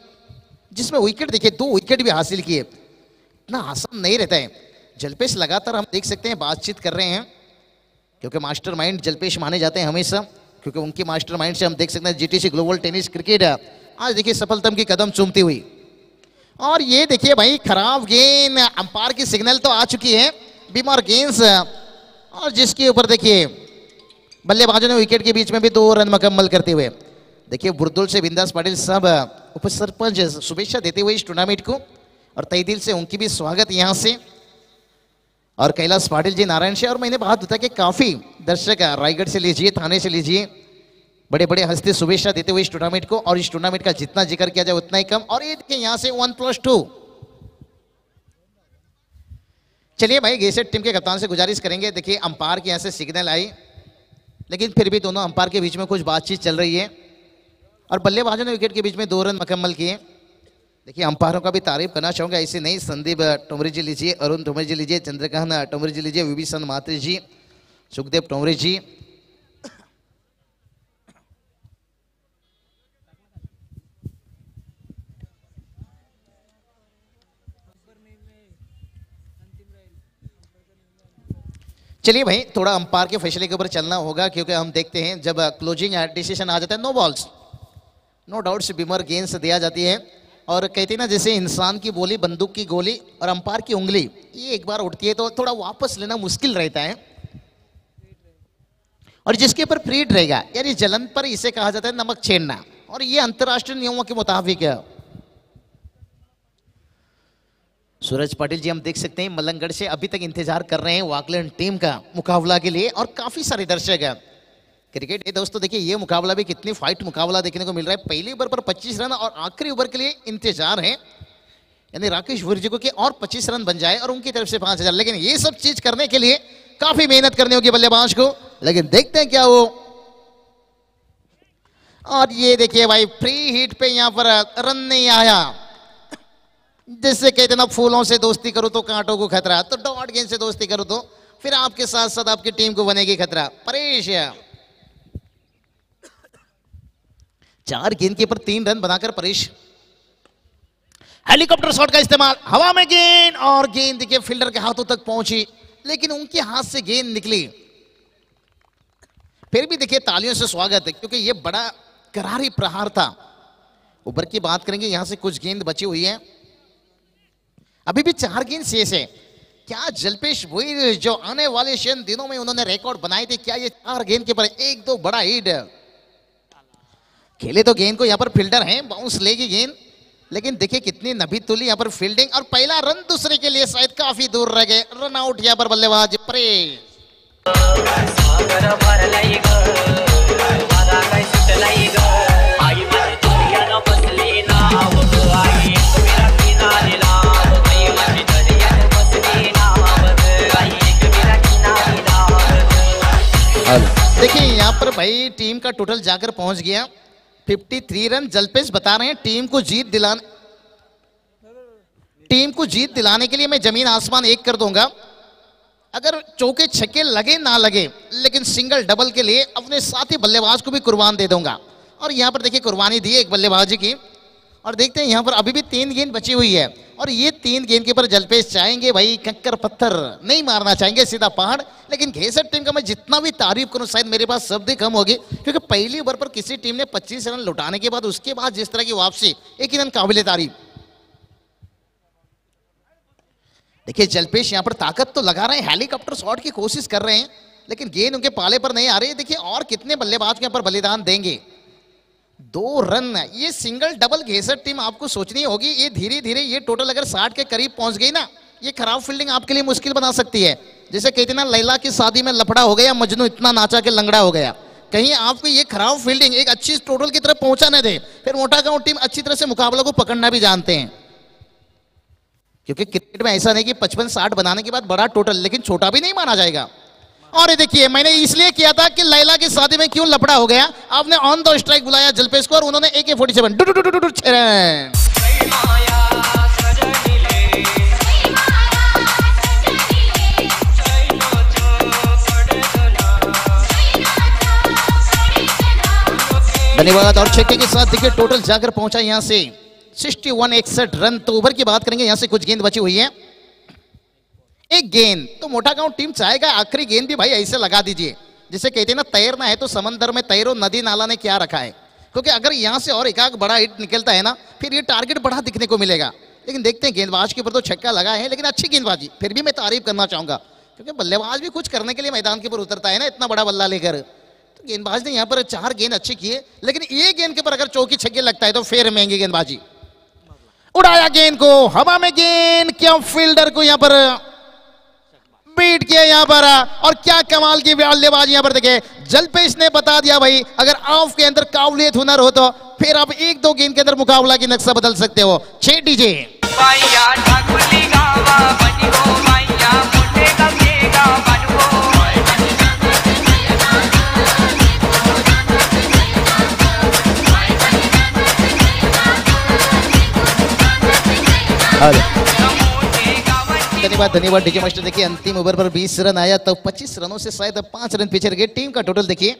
Speaker 1: जिसमें विकेट देखिए 2 विकेट भी हासिल किए। इतना आसान नहीं रहता है। जलपेश लगातार हम देख सकते हैं बातचीत कर रहे हैं, क्योंकि मास्टरमाइंड जलपेश माने जाते हैं हमेशा, क्योंकि उनकी मास्टरमाइंड से हम देख सकते हैं जीटीसी ग्लोबल टेनिस क्रिकेट आज देखिए सफलतम की कदम चूमती हुई। और ये देखिए भाई, खराब गेंद, अंपायर की सिग्नल तो आ चुकी है, बीमार गेंद, और जिसके ऊपर देखिए बल्लेबाजों ने विकेट के बीच में भी 2 रन मुकम्मल करते हुए, देखिए बुरदुल से बिंदास पाटिल साहब उप सरपंच शुभेच्छा देते हुए इस टूर्नामेंट को, और तहे दिल से उनकी भी स्वागत यहाँ से। और कैलाश पाटिल जी नारायण से, और मैंने बात बताया कि काफी दर्शक रायगढ़ से लीजिए, थाने से लीजिए, बड़े बड़े हस्ती शुभेच्छा देते हुए इस टूर्नामेंट को, और इस टूर्नामेंट का जितना जिक्र किया जाए उतना ही कम। और ये देखिए यहाँ से 1+2। चलिए भाई, घेसर टीम के कप्तान से गुजारिश करेंगे, देखिए अंपायर की यहाँ से सिग्नल आई, लेकिन फिर भी दोनों अंपायर के बीच में कुछ बातचीत चल रही है, और बल्लेबाजों ने विकेट के बीच में 2 रन मुकम्मल किए। देखिए अंपायरों का भी तारीफ करना चाहूंगा, ऐसे नहीं, संदीप टोमरे जी लीजिए, अरुण टोमरे जी लीजिए, चंद्रकांत टोमरे जी लीजिए, विभीषण मात्री जी, सुखदेव टोमरे जी, चलिए भाई थोड़ा अंपायर के फैसले के ऊपर चलना होगा, क्योंकि हम देखते हैं जब क्लोजिंग डिसीजन आ जाता है, no balls no doubts beamer गेंद दिया जाती है, और कहते हैं ना जैसे इंसान की बोली, बंदूक की गोली और अंपायर की उंगली, ये एक बार उठती है तो थोड़ा वापस लेना मुश्किल रहता है। और जिसके ऊपर फ्रीड रहेगा, यानी जलन पर इसे कहा जाता है नमक छेड़ना, और ये अंतरराष्ट्रीय नियमों के मुताबिक है। सूरज पाटिल जी हम देख सकते हैं मलंगगढ़ से अभी तक इंतजार कर रहे हैं वाकलैंड टीम का मुकाबला के लिए, और काफी सारे दर्शक हैं। क्रिकेट ये दोस्तों देखिए, ये मुकाबला भी कितनी फाइट मुकाबला देखने को मिल रहा है। पहली ओवर पर 25 रन और आखिरी ओवर के लिए इंतजार है, यानी राकेश भूरी जी को कि और 25 रन बन जाए और उनकी तरफ से 5000। लेकिन ये सब चीज करने के लिए काफी मेहनत करनी होगी बल्लेबाज को, लेकिन देखते हैं क्या वो। और ये देखिए भाई, फ्री हिट पे यहां पर रन नहीं आया, जिससे कहते ना फूलों से दोस्ती करो तो कांटों को खतरा, तो डॉट गेंद से दोस्ती करो तो फिर आपके साथ साथ आपकी टीम को बनेगी खतरा। परेश 4 गेंद के ऊपर 3 रन बनाकर परेश हेलीकॉप्टर शॉट का इस्तेमाल, हवा में गेंद, और गेंद देखिए फील्डर के हाथों तक पहुंची, लेकिन उनके हाथ से गेंद निकली। फिर भी देखिए तालियों से स्वागत है क्योंकि ये बड़ा करारी प्रहार था। ऊपर की बात करेंगे, यहां से कुछ गेंद बची हुई है, अभी भी 4 गेंद शेष है। क्या जल्पेश वही जो आने वाले दिनों में उन्होंने रिकॉर्ड बनाए थे, क्या ये 4 गेंद के पर 1-2 बड़ा हिट खेले तो गेंद को यहाँ पर फील्डर हैं, बाउंस लेगी गेंद, लेकिन देखिए कितनी नभी तुली यहाँ पर फील्डिंग और पहला रन दूसरे के लिए शायद काफी दूर रह गए। रन आउट यहाँ पर बल्लेबाज प्रेस। देखिए यहाँ पर भाई टीम का टोटल जाकर पहुंच गया 53 रन। जल्पेश बता रहे हैं टीम को जीत दिलाने के लिए मैं जमीन आसमान एक कर दूंगा, अगर चौके छक्के लगे ना लगे, लेकिन सिंगल डबल के लिए अपने साथी बल्लेबाज को भी कुर्बान दे दूंगा। और यहाँ पर देखिए कुर्बानी दी है एक बल्लेबाजी की। और देखते हैं यहाँ पर अभी भी 3 गेंद बची हुई है और ये 3 गेंद के ऊपर जल्पेश चाहेंगे भाई कंकर पत्थर नहीं मारना चाहेंगे, सीधा पहाड़। लेकिन घेसर टीम का मैं जितना भी तारीफ करूं शायद मेरे पास शब्द ही कम होगी, क्योंकि पहली ओवर पर किसी टीम ने 25 रन लुटाने के बाद उसके बाद जिस तरह की वापसी, एक ही रन काबिले तारीफ। देखिए जल्पेश यहाँ पर ताकत तो लगा रहे हैं, हेलीकॉप्टर शॉट की कोशिश कर रहे हैं, लेकिन गेंद उनके पाले पर नहीं आ रही है। देखिए और कितने बल्लेबाज के यहाँ पर बलिदान देंगे। 2 रन, ये सिंगल डबल घेसर टीम आपको सोचनी होगी। ये धीरे धीरे ये टोटल अगर 60 के करीब पहुंच गई ना, ये खराब फील्डिंग आपके लिए मुश्किल बना सकती है। जैसे कहते ना लैला की शादी में लफड़ा हो गया, मजनू इतना नाचा के लंगड़ा हो गया। कहीं आपको ये खराब फील्डिंग एक अच्छी टोटल की तरफ पहुंचा न दे, फिर मोटा गांव टीम अच्छी तरह से मुकाबला को पकड़ना भी जानते हैं। क्योंकि क्रिकेट में ऐसा नहीं कि 55-60 बनाने के बाद बड़ा टोटल, लेकिन छोटा भी नहीं माना जाएगा। और ये देखिए मैंने इसलिए किया था कि लैला की शादी में क्यों लफड़ा हो गया। आपने ऑन द स्ट्राइक बुलाया जल्पेश को और उन्होंने AK-47 रन। धन्यवाद। और छक्के के साथ देखिए टोटल जाकर पहुंचा यहां से 61-61 रन। तो ओवर की बात करेंगे, यहां से कुछ गेंद बची हुई है, एक गेंद। तो मोटा गांव टीम चाहेगा आखिरी गेंद भी भाई ऐसे लगा दीजिए, जिसे कहते हैं ना तैरना है तो समंदर में तैरो, नदी नाला ने क्या रखा है। क्योंकि अगर यहां से और एक बड़ा हिट निकलता है ना, फिर ये टारगेट बड़ा दिखने को मिलेगा। लेकिन देखते हैं गेंदबाज के ऊपर तो छक्का लगा है, लेकिन अच्छी गेंदबाजी फिर भी मैं तारीफ करना चाहूंगा, क्योंकि बल्लेबाज भी कुछ करने के लिए मैदान के ऊपर उतरता है ना, इतना बड़ा बल्ला लेकर। तो गेंदबाज ने यहाँ पर 4 गेंद अच्छी किए, लेकिन ये गेंद के ऊपर अगर चौकी छक्के लगता है तो फिर महंगी गेंदबाजी। उड़ाया गेंद को हवा में, गेंद क्या फील्डर को यहाँ पर बीट किया यहाँ पर। और क्या कमाल की बल्लेबाजी यहाँ पर देखे, जल्पेश ने बता दिया भाई अगर आपके अंदर काबिलियत हुनर हो तो फिर आप 1-2 गेंद के अंदर मुकाबला की नक्शा बदल सकते हो। 6 डीजे धन्यवाद डीजे मास्टर। देखिए अंतिम ओवर पर 20 रन आया, तो 25 रनों से शायद 5 रन पीछे रह गए। टीम का टोटल देखिए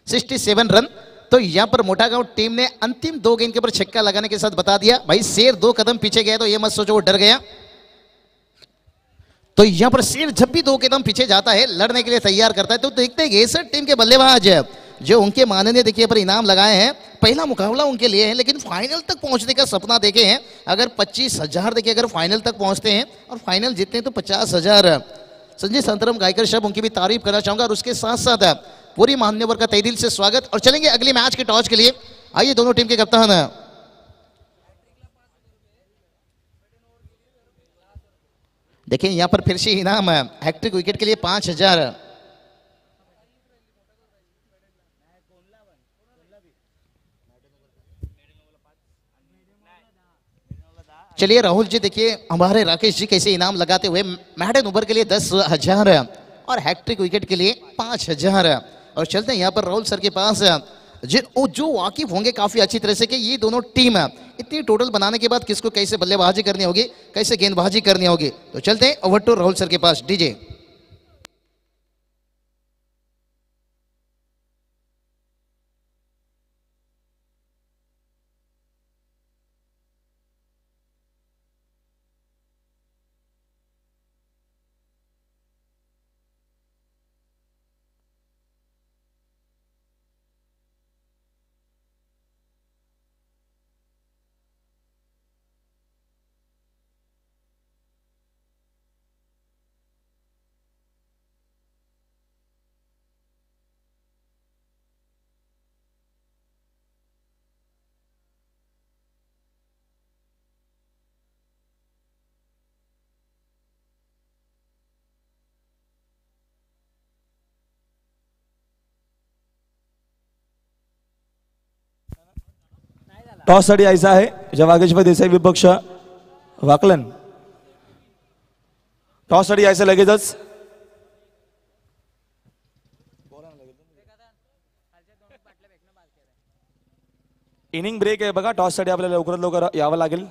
Speaker 1: 67 रन। तो यहां पर मोटा गांव टीम ने अंतिम 2 गेंद के ऊपर छक्का लगाने के साथ बता दिया भाई शेर 2 कदम पीछे गया, तो ये मत सोचो वो डर गया। तो यहां पर शेर जब भी 2 कदम पीछे जाता है लड़ने के लिए तैयार करता है। तो देखते हैं घेसर टीम के बल्लेबाज जो उनके माननीय देखिए पर इनाम लगाए हैं, पहला मुकाबला उनके लिए है, लेकिन फाइनल तक पहुंचने का सपना देखे हैं। अगर 25,000 देखिए अगर फाइनल तक पहुंचते हैं और फाइनल जीतते हैं तो 50,000। संजय संतरम गायकर साहब उनकी भी तारीफ करना चाहूंगा, और उसके साथ साथ पूरी मान्यवर का तहे दिल से स्वागत। और चलेंगे अगले मैच के टॉस के लिए। आइए दोनों टीम के कप्तान देखिए यहां पर फिर से इनाम है, हैट्रिक विकेट के लिए 5,000। चलिए राहुल जी देखिए हमारे राकेश जी कैसे इनाम लगाते हुए, मैडन ओवर के लिए 10,000 और हैट्रिक विकेट के लिए 5,000। और चलते हैं यहाँ पर राहुल सर के पास, जो वाकिफ होंगे काफी अच्छी तरह से कि ये दोनों टीम इतनी टोटल बनाने के बाद किसको कैसे बल्लेबाजी करनी होगी, कैसे गेंदबाजी करनी होगी। तो चलते हैं ओवर टू राहुल सर के पास। डीजे
Speaker 2: टॉस साठी यायचं आहे जवागेश्वर देसाई विपक्ष वाकलन. टॉस साठी यायचं लगेचच. इनिंग ब्रेक आहे बघा. टॉस साठी आपल्याला लवकरात लवकर यावं लागेल.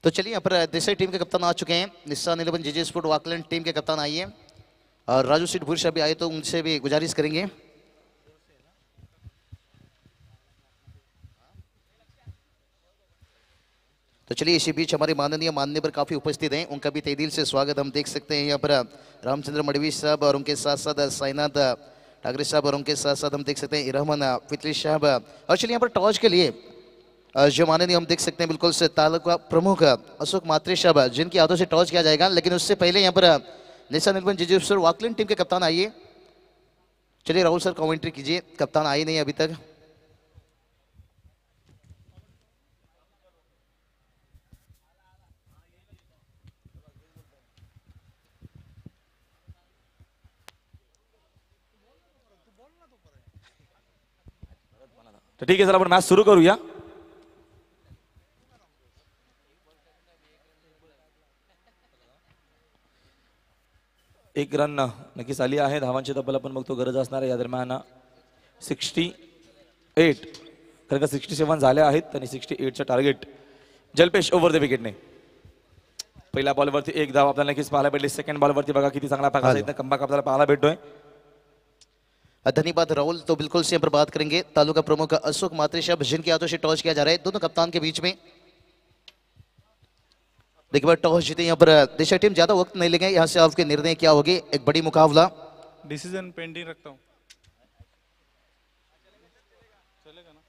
Speaker 1: तो चलिए यहाँ पर देसाई टीम के कप्तान आ चुके हैं. निस्सान 11 जीजे स्पोर्ट वाकलन टीम के कप्तान आइए. और राजू सीट भूर्ष अभी आए तो उनसे भी गुजारिश करेंगे. तो चलिए इसी बीच हमारे माननीय मान्यवर काफी उपस्थित हैं. उनका भी तहे दिल से स्वागत हम देख सकते हैं. यहाँ पर रामचंद्र मडवी साहब और उनके साथ साथ साईनाथ ठाकरे साहब और उनके साथ साथ हम देख सकते हैं इरहमान फितली साहब. और चलिए यहाँ पर टॉस के लिए जो माननीय हम देख सकते हैं बिल्कुल से तालुका प्रमुख अशोक मात्रे साहब जिनकी हाथों से टॉस किया जाएगा. लेकिन उससे पहले यहाँ पर निशान 11 जीजे स्पोर्ट वाकलन टीम के कप्तान आइए. चलिए राहुल सर कमेंट्री कीजिए. कप्तान आए नहीं अभी तक.
Speaker 2: तर ठीक आहे, चला आपण मॅच सुरू करूया. एक रन नक्कीच आली आहे. धावांची तब्बल आपण बघतो गरज असणार आहे या दरम्यान 68, कारण का 67 झाले आहेत आणि 68चं टार्गेट जलपेश ओव्हर द विकेटने. पहिल्या बॉलवरती एक धाव आपल्याला नक्कीच पाहायला भेटली. सेकंड बॉलवरती बघा किती चांगला प्रकारचा इथं कमबॅक आपल्याला पाहायला भेटतोय.
Speaker 1: धन्यवाद राहुल. तो बिल्कुल से यहाँ पर बात करेंगे तालुका प्रमुख अशोक मात्रे साहब जिनके हाथों से टॉस किया जा रहा है दोनों कप्तान के बीच में. देखिए टॉस जीते यहाँ पर देसाई टीम, ज्यादा वक्त नहीं लेंगे. यहाँ से आपके निर्णय क्या होगी. एक बड़ी मुकाबला.
Speaker 12: डिसीजन पेंडिंग रखता हूँ. चलेगा ना?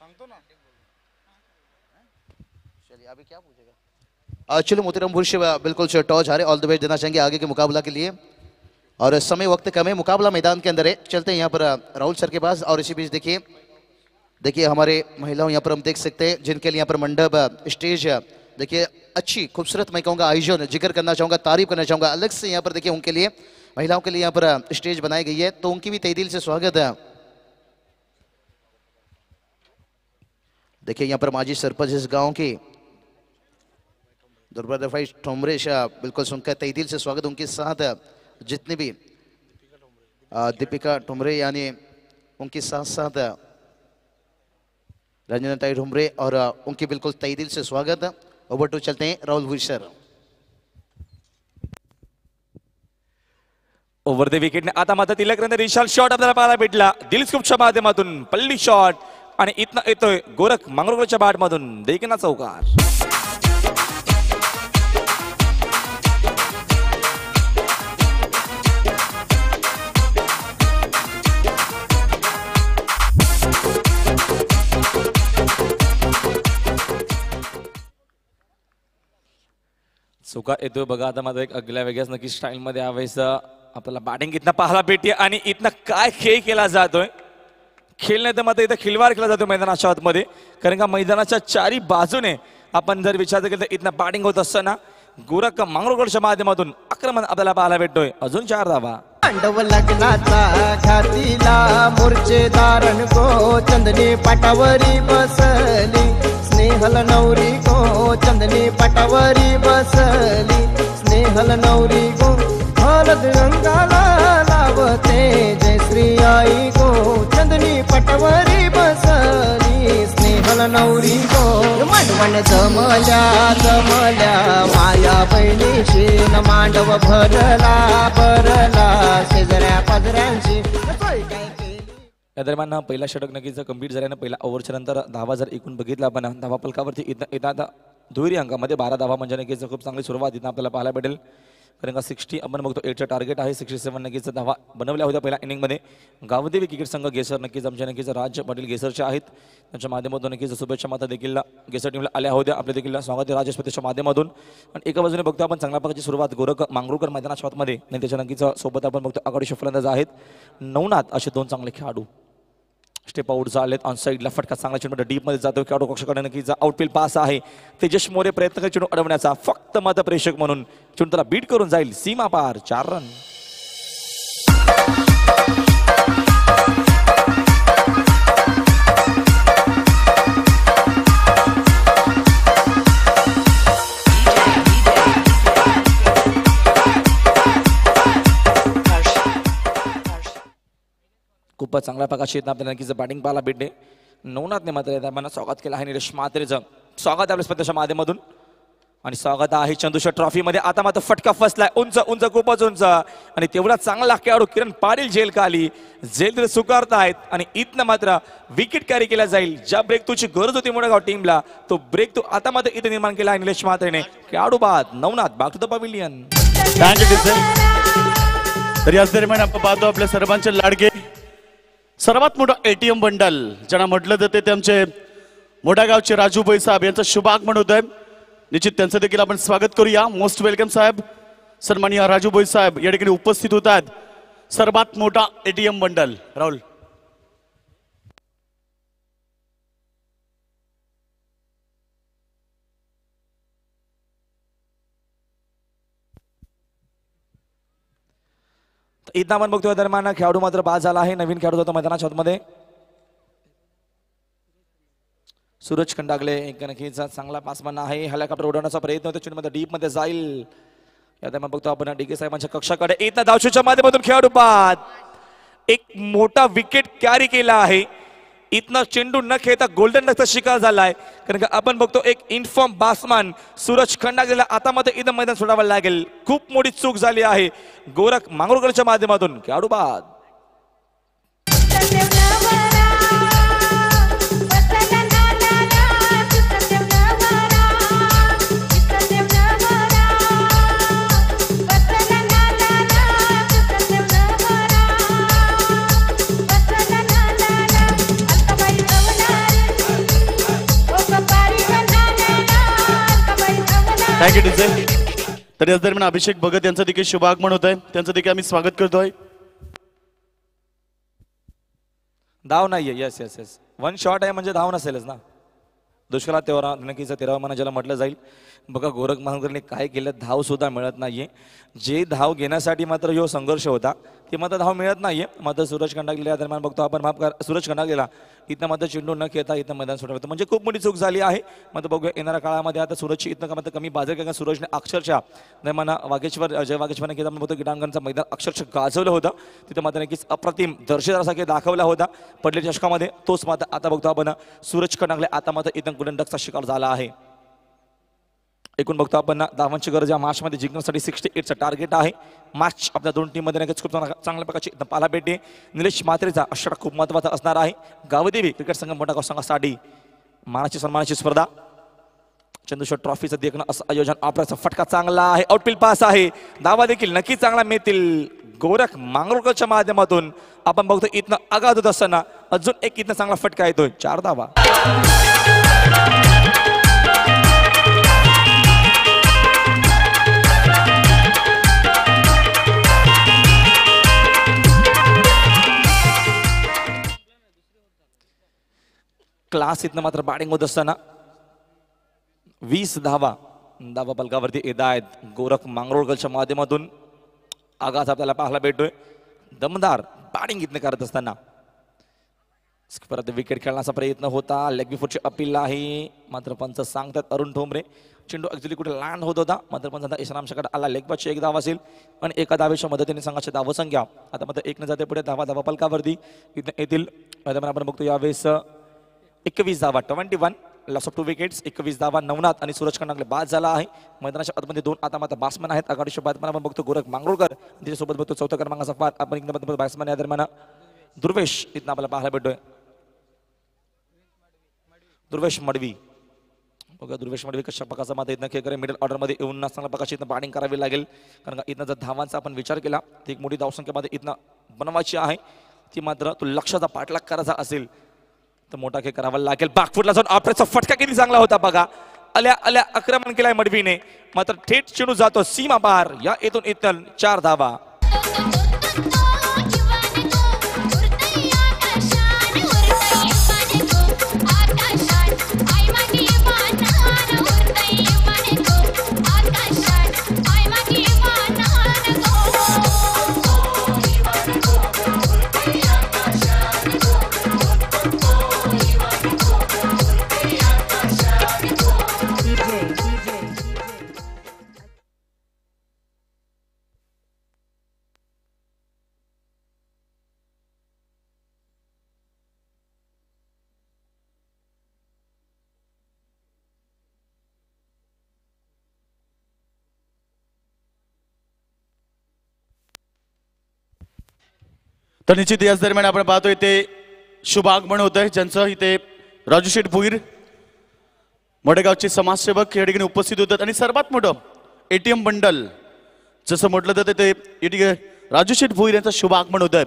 Speaker 12: सांगतो ना.
Speaker 1: चलिए अभी क्या पूछेगा. चलो मोतीराम बुर्श बिल्कुल से टॉस हारे. ऑल द बेस्ट देना चाहेंगे आगे के मुकाबला के लिए. और समय वक्त कम है, मुकाबला मैदान के अंदर है. चलते हैं यहाँ पर राहुल सर के पास. और इसी बीच देखिए हमारे महिलाओं यहाँ पर हम देख सकते हैं जिनके लिए यहाँ पर मंडप स्टेज देखिए अच्छी खूबसूरत मैं कहूँगा आयोजन जिक्र करना चाहूँगा, तारीफ करना चाहूँगा अलग से. यहाँ पर देखिए उनके लिए महिलाओं के लिए यहाँ पर स्टेज बनाई गई है तो उनकी भी तहे दिल से स्वागत है. देखिए यहाँ पर माजी सरपंच इस गाँव की दुर्गा भाई ठोमरे शाह बिल्कुल उनका तहे दिल से स्वागत. उनके साथ जितने भी दीपिका ठुमरे यानी उनके साथ साथ रंजना ताई ठुमरे और उनकी बिल्कुल तहे दिल से स्वागत. ओवर टू चलते हैं राहुल भूष सर.
Speaker 2: ओव्हर द विकेटने आता मात्र तिलकनंतर विशाल शॉट आपल्याला पाहायला भेटला. दिलस्कूपच्या माध्यमातून पल्ली शॉट आणि इथनं येतोय गोरख मांगरोळच्या बॅटमधून देखील चौकार. चौकार येतोय बघा. आता मात्र एक अगल्या वेगळ्याच नक्की स्टाईल मध्ये यावेळेस आपल्याला बॅटिंग इथनं पाहायला भेटते आणि इथनं काय खेळ केला जातोय. खेळ नाही तर मात्र इथं खिलवाड केला जातोय मैदानाच्या आतमध्ये. कारण का मैदानाच्या चारी बाजूने आपण जर विचार केला तर इथनं बॅटिंग होत असताना गोरख मांगरोळच्या माध्यमातून आक्रमण आपल्याला पाहायला भेटतोय. अजून 4 धावा.
Speaker 6: पांडव लग्नाचा घातीला मूर्छेदारण गो चंदनी पाटावरी बसली. स्नेहल नवरी गो चंदनी पाटावरी बसली. स्नेहल नवरी गो हळद रंगाला लावते. जय श्री आई गो चंदनी पाटावरी बसली. स्नेहल नवरी गो मांडवण जमल्या माया बहिणीशी न मांडव भरला शेजऱ्या पाजऱ्यांशी.
Speaker 2: या दरम्यान पहिला षटक नक्कीच कंप्लीट झाल्यानं पहिल्या ओव्हरच्या नंतर धावा जर एकूण बघितला आपण धावा फलकावरती येतात दुहेरी अंकामध्ये 12 धावा म्हणजे नक्कीच खूप चांगली सुरुवात इथं आपल्याला पाहायला भेटेल. कारण का 60 आपण बघतो 8चं टार्गेट आहे. 67 नक्कीच धावा बनवल्या होत्या पहिल्या इनिंगमध्ये. गावदेवी क्रिकेट संघ गेसर नक्कीच आमच्या नक्कीच राज पाटील गेसरचे आहेत. त्यांच्या माध्यमातून नक्कीच शुभेच्छा माता देखील गेसर टीमला आल्या होत्या. आपल्या देखील स्वागत आहे राजस्पतीच्या माध्यमातून. आणि एका बाजूने बघतो आपण चांगल्या प्रकारची सुरुवात गोरख मांगरूळकर मैदानाच्या आतमध्ये आणि त्याच्या नक्कीच सोबत आपण बघतो आघाडीचे फलंदाज आहेत नवनाथ असे दोन चांगले खेळाडू. स्टेप आउट झालेत. ऑन साईडला फटका चांगला चेंडू डीप मध्ये जातो. खेळाडू कक्षाकडे नक्कीच आउटफील्ड पास आहे. तेजस मोरे प्रयत्न करत चेंडू अडवण्याचा फक्त मत प्रेक्षक म्हणून चेंडू त्याला बीट करून जाईल सीमा पार 4 रन. खूपच चांगल्या प्रकारची आपल्याला नक्कीच बॅटिंग पाहायला भेटते. नवनाथने मात्र त्यांना स्वागत केलं आहे. निलेश म्हात्रेचं स्वागत आपल्या स्पर्धेच्या माध्यमातून. आणि स्वागत आहे चंदूशेठ ट्रॉफीमध्ये. आता मात्र फटका फसलाय उंच उंच खूपच उंच आणि तेवढा चांगला खेळाडू किरण पाटील जेल खाली जेल स्वीकारतायत आणि इथनं मात्र विकेट कॅरी केला जाईल. ज्या ब्रेक तुझी गरज होती मुळगाव टीमला तो ब्रेक तू आता मात्र इथे निर्माण केला आहे निलेश म्हात्रेने. खेळाडू बाद Navnath back to the pavilion.
Speaker 3: तर याच दरम्यान आपण पाहतो आपल्या सर्वांचे लाडके सर्वात मोठा ATM बंडल ज्यांना म्हटलं जाते ते आमचे मोठ्या गावचे राजूभाई साहेब यांचं शुभ आगमन होत आहे. निश्चित त्यांचं देखील आपण स्वागत करूया. मोस्ट वेलकम साहेब. सन्माननीय राजूभाई साहेब या ठिकाणी उपस्थित होत आहेत. सर्वात मोठा ATM बंडल राहुल.
Speaker 2: इथं आपण बघतोय दरम्यान खेळाडू मात्र बाद झाला आहे. नवीन खेळाडू होता मैदानाच्या आतमध्ये सूरज खंडागले. एक नक्कीच चांगला पासमान आहे. हेलिकॉप्टर उडवण्याचा प्रयत्न होतो. चेंडू मध्ये डीप मध्ये जाईल. या दरम्यान बघतो आपण डीके साहेबांच्या कक्षाकडे. इथं धावशूच्या माध्यमातून खेळाडू बाद. एक मोठा विकेट कॅरी केला आहे. इथनं चेंडू न खेळता गोल्डन डकचा शिकार झालाय. कारण का आपण बघतो एक इन्फॉर्म बॅट्समन सूरज खंडागलेला आता मध्ये इथं मैदान सोडावं लागेल. खूप मोठी चूक झाली आहे गोरख मांगरूळकरच्या माध्यमातून. खेळाडू बाद.
Speaker 3: Thank you teacher. तर याच दरम्यान अभिषेक भगत यांचं देखील शुभ आगमन होत आहे. त्यांचं देखील आम्ही स्वागत करतोय.
Speaker 2: धाव नाहीये. येस येस येस 1 शॉट आहे म्हणजे धाव नसेलच ना. दुष्काळात तेव्हा नक्कीच 13 महिना ज्याला म्हटलं जाईल. बघा गोरख मांगरूळकरने काय केलं. धाव सुद्धा मिळत नाहीये. जे धाव घेण्यासाठी मात्र जो संघर्ष होता ते मात्र धाव मिळत नाहीये. मात्र सूरज खंडागले या दरम्यान बघतो आपण माफ कर सूरज खंडागलेला इथं मात्र चेंडू न खेळता इथं मैदान सोडवतं म्हणजे खूप मोठी चूक झाली आहे. मात्र बघूया येणाऱ्या काळामध्ये आता सूरजची इथं मात्र कमी बाजार कारण सूरजने अक्षरशः दरम्यान वागेश्वर जय वागेश्वरने केला बघतो क्रीडांगणचं मैदान अक्षरशः गाजवलं होतं. तिथं मात्र नक्कीच अप्रतिम दर्शनासारखे दाखवला होता पडलेल्या चषकामध्ये. तोच मात्र आता बघतो आपण सूरज खंडागले आता मात्र इथं गोल्डन डकचा शिकार झाला आहे. एकूण बघतो आपण धावांची गरज या मॅचमध्ये जिंकण्यासाठी 68चं टार्गेट आहे. मॅच आपल्या दोन टीममध्ये नक्कीच खूप चांगल्या प्रकारची पाहायला भेटते. निलेश म्हात्रेचा अष्टक खूप महत्त्वाचा असणार आहे. गावदेवी क्रिकेट संघ मोठा संघासाठी मानाची सन्मानाची स्पर्धा चंदूशेठ ट्रॉफीचं देखणं असं आयोजन. आपल्याचा फटका चांगला आहे. आउटफील्ड पास आहे. धावा देखील नक्कीच चांगला मिळतील गोरख मांगरूळकरच्या माध्यमातून. आपण बघतो इथनं आघात होत असताना अजून एक इथनं चांगला फटका येतोय. 4 धावा. क्लास इथनं मात्र बॅटिंग होत असताना 20 धावा पलकावरती येत आहेत गोरख मांगरूळकरच्या माध्यमातून. आघात आपल्याला पाहायला भेटतोय. दमदार बॅटिंग इथनं करत असताना परत विकेट खेळण्याचा प्रयत्न होता. लेग बिफोरची अपील आहे मात्र पंच सांगतात अरुण ठोंबरे चेंडू ऍक्च्युली कुठे लँड होत होता मात्र पंचांचा इशारा आमच्याकडे आला. लेग पासची 1 धाव असेल आणि एका धावेच्या मदतीने संघाची धावसंख्या आता मात्र 1 न जाते पुढे धावा पलकावरती इथं येतील. आपण बघतो यावेळेस 21 धावा 21 लॉस ऑफ 2 विकेट्स. 21 धावा. नवनाथ आणि सूरज खंडागले बाद झाला आहे. मैदानाच्या आतमध्ये 2 आता मात्र बॅट्समॅन आहेत. आघाडीच्या बॅट्समॅन आपण बघतो गोरख मांगरूळकर त्याच्यासोबत बघतो 4थ्या क्रमांकाचा पार आपण इथं बॅट्समॅन या दरम्यान दुर्वेश इथं आपल्याला पाहायला भेटतोय. दुर्वेश मडवी बघा दुर्वेश मडवी कशा प्रकारचा मात्र इथनं खेळ करे मिडल ऑर्डरमध्ये येऊन चांगल्या प्रकारची इथं बॅटिंग करावी लागेल, कारण का इथनं जर धावांचा आपण विचार केला तर एक मोठी धावसंख्येमध्ये इथनं बनवायची आहे, ती मात्र तो लक्षाचा पाठलाग करायचा असेल तर मोठा खेळ करावा लागेल. बॅकफुटला जाऊन ऑपरेटरचा फटका किती चांगला होता बघा, आल्या आल्या आक्रमण केलाय मडवीने, मात्र थेट चेंडू जातो सीमा पार. या येथून इथं 4 धावा.
Speaker 3: तर निश्चित याच दरम्यान आपण पाहतो इथे शुभ आगमन होत आहे, ज्यांचं इथे राजू शेठ भोईर मडेगावचे समाजसेवक या ठिकाणी उपस्थित होतात. आणि सर्वात मोठं ATM बंडल जसं म्हटलं जातं ते या ठिकाणी राजू शेठ भोईर यांचं शुभ आगमन होत आहे.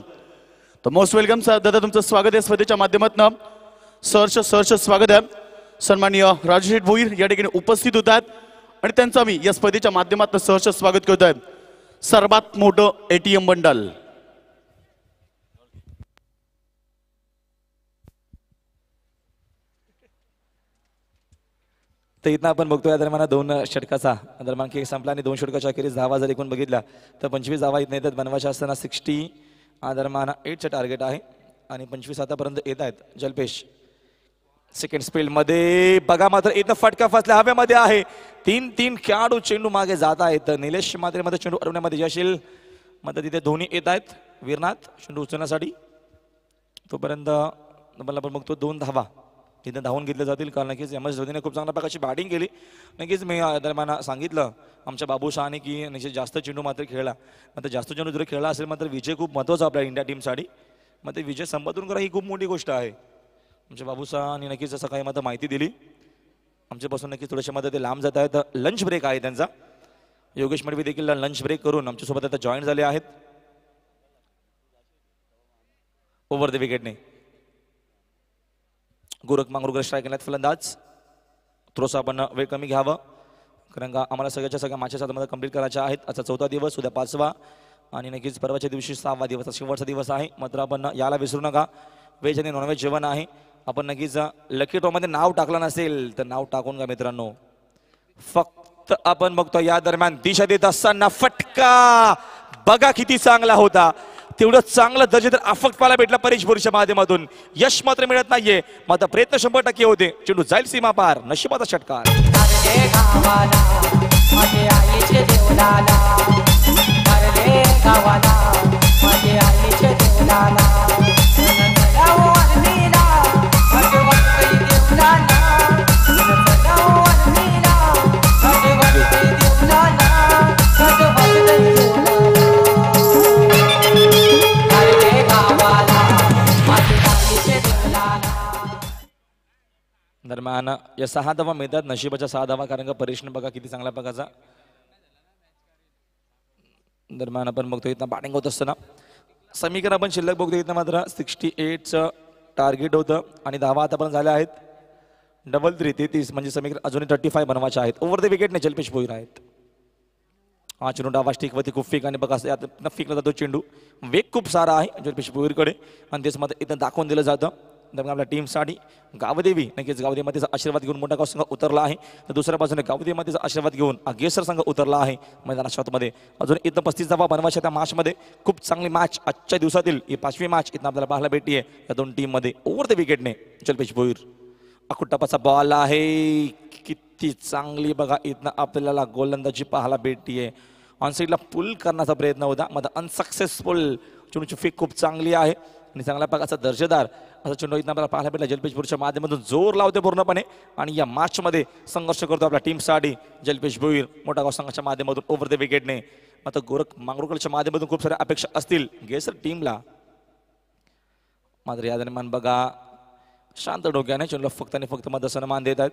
Speaker 3: तर मोस्ट वेलकम सर, दादा तुमचं स्वागत आहे स्पर्धेच्या माध्यमातून. सहर्ष स्वागत आहे. सन्माननीय राजू शेठ भोईर या ठिकाणी उपस्थित होतात आणि त्यांचं आम्ही या स्पर्धेच्या माध्यमातून सहर्ष स्वागत करत आहे. सर्वात मोठं ATM बंडल.
Speaker 2: तर इथं आपण बघतो या दरम्यान 2 षटकाचा दरम्यान खेळ संपला आणि 2 षटकाच्या अखेरीस धावा जर एकूण बघितल्या तर 25 धावा इथं येतात बनवायच्या असताना 60 दरम्यान 8चं टार्गेट आहे आणि 25 आतापर्यंत येत आहेत. जल्पेश सेकंड स्पेल मध्ये बघा मात्र इथं फटका फसल्या हवेमध्ये आहे. 3 खेळाडू चेंडू मागे जात आहेत. निलेश मात्रे मध्ये चेंडू अडवण्यामध्ये यशील मात्र तिथे धोनी येत आहेत. वीरनाथ चेंडू उचलण्यासाठी तोपर्यंत आपण बघतो 2 धावा इथं धावून घेतले जातील, कारण नक्कीच MS धोनीने खूप चांगल्या प्रकारची बॅटिंग केली. नक्कीच मी दरम्यान सांगितलं आमच्या बाबू शहाने की निश्चित जास्त चेंडू मात्र खेळला, मात्र जास्त चेंडू जर खेळला असेल मात्र विजय खूप महत्त्वाचा आपल्या इंडिया टीमसाठी. मात्र विजय संपादन करा ही खूप मोठी गोष्ट आहे. आमच्या बाबू शहाने नक्कीच असं काही मात्र माहिती दिली. आमच्यापासून नक्कीच थोडेसे मात्र ते लांब जात आहेत. लंच ब्रेक आहे त्यांचा. योगेश मडवी देखील लंच ब्रेक करून आमच्यासोबत आता जॉईन झाले आहेत. ओव्हर द विकेटने गोरख मांगरुकर स्ट्राईक केल्यात फलंदाज. थोडंसं आपण वेळ कमी घ्यावं, कारण का आम्हाला सगळ्या मॅचेस आता कंप्लीट करायच्या आहेत. आजचा 4था दिवस, उद्या 5वा आणि नक्कीच परवाच्या दिवशी 6वा दिवस, शेवटचा दिवस आहे. मात्र आपण याला विसरू नका, व्हेज आणि नॉनव्हेज जेवण आहे. आपण नक्कीच लकी ड्रॉमध्ये नाव टाकलं नसेल तर नाव टाकून का मित्रांनो. फक्त आपण बघतो या दरम्यान दिशा देत असताना फटका बघा किती चांगला होता. तेवढं चांगलं दर्जेदार आफत पाहायला भेटला परेश भोईरच्या माध्यमातून. यश मात्र मिळत नाहीये, मात्र प्रयत्न 100% होते. चेंडू जाईल सीमा पार. नशिबाचा षटकार. दरम्यान या 6 धावा मिळतात, नशिबाच्या 6 धावा, कारण का परेशने बघा किती चांगल्या प्रकारचा दरम्यान आपण बघतो इथं बॅटिंग होत असताना. समीकरण आपण शिल्लक बघतो इथं मात्र 68चं टार्गेट होतं आणि धावा आतापर्यंत झाल्या आहेत. डबल 3 33 म्हणजे समीकरण अजूनही 35 बनवायचे आहेत. ओव्हर द विकेटने जल्पेश भोईर आहेत. हा चेंडू डावा स्टिकवरती खूप फेक आणि बघा फेकला जातो चेंडू. वेग खूप सारा आहे जल्पेश भोईरकडे आणि तेच मात्र इथं दाखवून दिलं जातं. दरम्यान आपल्या टीमसाठी गावदेवी नक्कीच गावदेवीचा आशीर्वाद घेऊन मोठा संघ उतरला आहे. तर दुसऱ्या बाजूने गावदेवीचा आशीर्वाद घेऊन अगेसर संघ उतरला आहे मैदानामध्ये. अजून इथं 35 धावा बनवायच्या त्या मॅचमध्ये. खूप चांगली मॅच आजच्या दिवसातील ही 5वी मॅच इथं आपल्याला पाहायला भेटली आहे या 2 टीममध्ये. ओव्हर द विकेटने जल्पेश भोईर. अकुटप्पाचा बॉल आहे, किती चांगली बघा इथनं आपल्याला गोलंदाजी पाहायला भेटतीये. ऑन साईडला पुल करण्याचा प्रयत्न होता मात्र अनसक्सेसफुल. चेंडूची फेक खूप चांगली आहे आणि चांगल्या प्रकारचा दर्जेदार असा चेंडू इथं आपल्याला पाहायला भेटला. जल्पेश भोईरच्या माध्यमातून जोर लावते पूर्णपणे आणि या मॅचमध्ये संघर्ष करतो आपल्या टीमसाठी जल्पेश भोईर मोठा गाव संघाच्या माध्यमातून ओव्हर द विकेटने. मात्र गोरख मांगरुकरच्या माध्यमातून खूप साऱ्या अपेक्षा असतील गेसर टीमला. मात्र या दरम्यान बघा शांत डोक्याने चंद्र फक्त आणि फक्त मध्ये सन्मान देत आहेत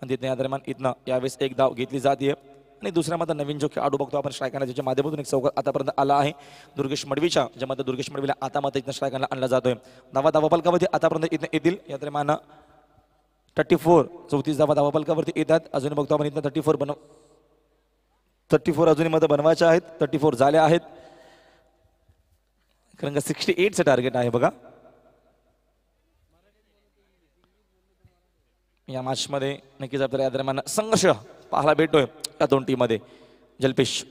Speaker 2: आणि तिथे या दरम्यान इथनं यावेळेस एक धाव घेतली जाते आणि दुसऱ्या मध्ये नवीन जो खेळाडू बघतो आपण स्ट्रायकरला ज्याच्या माध्यमातून एक चौकार आतापर्यंत आला आहे दुर्गेश मडवीच्या ज्यामध्ये दुर्गेश मडवीला आता मात्र इथनं स्ट्रायकरला आणला जातोय धावा फलकावरती आतापर्यंत इथं येतील या दरम्यान 34 धावा फलकावरती येतात अजून बघतो आपण इथं 34 अजूनही मध्ये बनवायचे आहेत 34 झाले आहेत कारण का 68चं टार्गेट आहे बघा या मॅच मध्ये नक्कीच आपल्याला या दरम्यान संघर्ष पाहायला भेटतोय या दोन टीम मध्ये जलपेश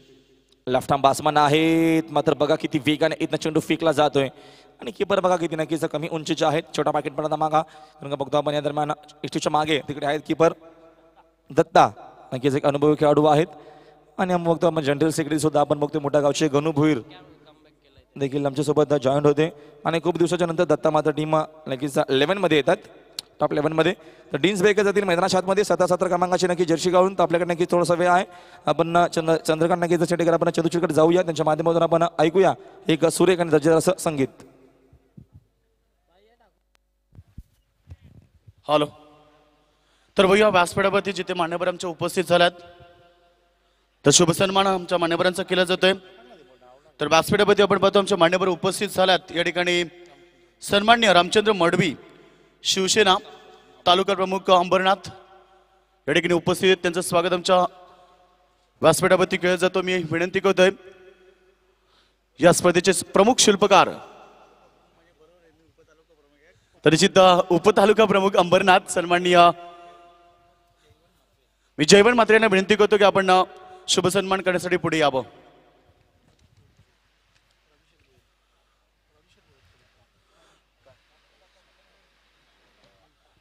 Speaker 2: लेफ्ट आर्म बासमन आहेत मात्र बघा किती वेगाने इथनं चेंडू फेकला जातोय आणि कीपर बघा किती नक्कीच कमी उंचीचे आहेत छोटा पॅकेट पडता मागा कारण का बघतो आपण या दरम्यान इष्टीच्या मागे तिकडे आहेत कीपर दत्ता नक्कीच एक अनुभवी खेळाडू आहेत आणि आम्ही बघतो आपण जनरल सेक्रेटरी सुद्धा आपण बघतो मोठ्या गावचे गणू भुईर देखील आमच्यासोबत जॉईंट होते आणि खूप दिवसाच्या नंतर दत्ता मात्र टीम नक्कीच 11 मध्ये येतात टॉप 11 मध्ये तर डीन्स बेकर जातील मैदानाच्या आतमध्ये 17 क्रमांकाची नक्की जर्सी घालून तर आपल्याकडे नक्की थोडासा वेळ आहे आपण चंद्रकांत नक्कीच चेटेकर आपण चंदूचीकडे जाऊया त्यांच्या माध्यमातून आपण ऐकूया एक सुरेख आणि दर्जेदार असं संगीत
Speaker 3: हॅलो तर भैया व्यासपीठावरती जिथे मान्यवर आमच्या उपस्थित झाल्यात तर शुभ सन्मान आमच्या मान्यवरांचा केला जातोय तर व्यासपीठावरती आपण पाहतो आमच्या मान्यवर उपस्थित झाल्यात या ठिकाणी सन्माननीय रामचंद्र मडवी शिवसेना तालुका प्रमुख अंबरनाथ या ठिकाणी उपस्थित आहेत त्यांचं स्वागत आमच्या व्यासपीठावरती केलं जातो मी विनंती करतोय या स्पर्धेचे प्रमुख शिल्पकार तर निश्चित उपतालुका प्रमुख अंबरनाथ सन्माननीय मी जयवंत मात्र यांना विनंती करतो की आपण शुभ सन्मान करण्यासाठी पुढे यावं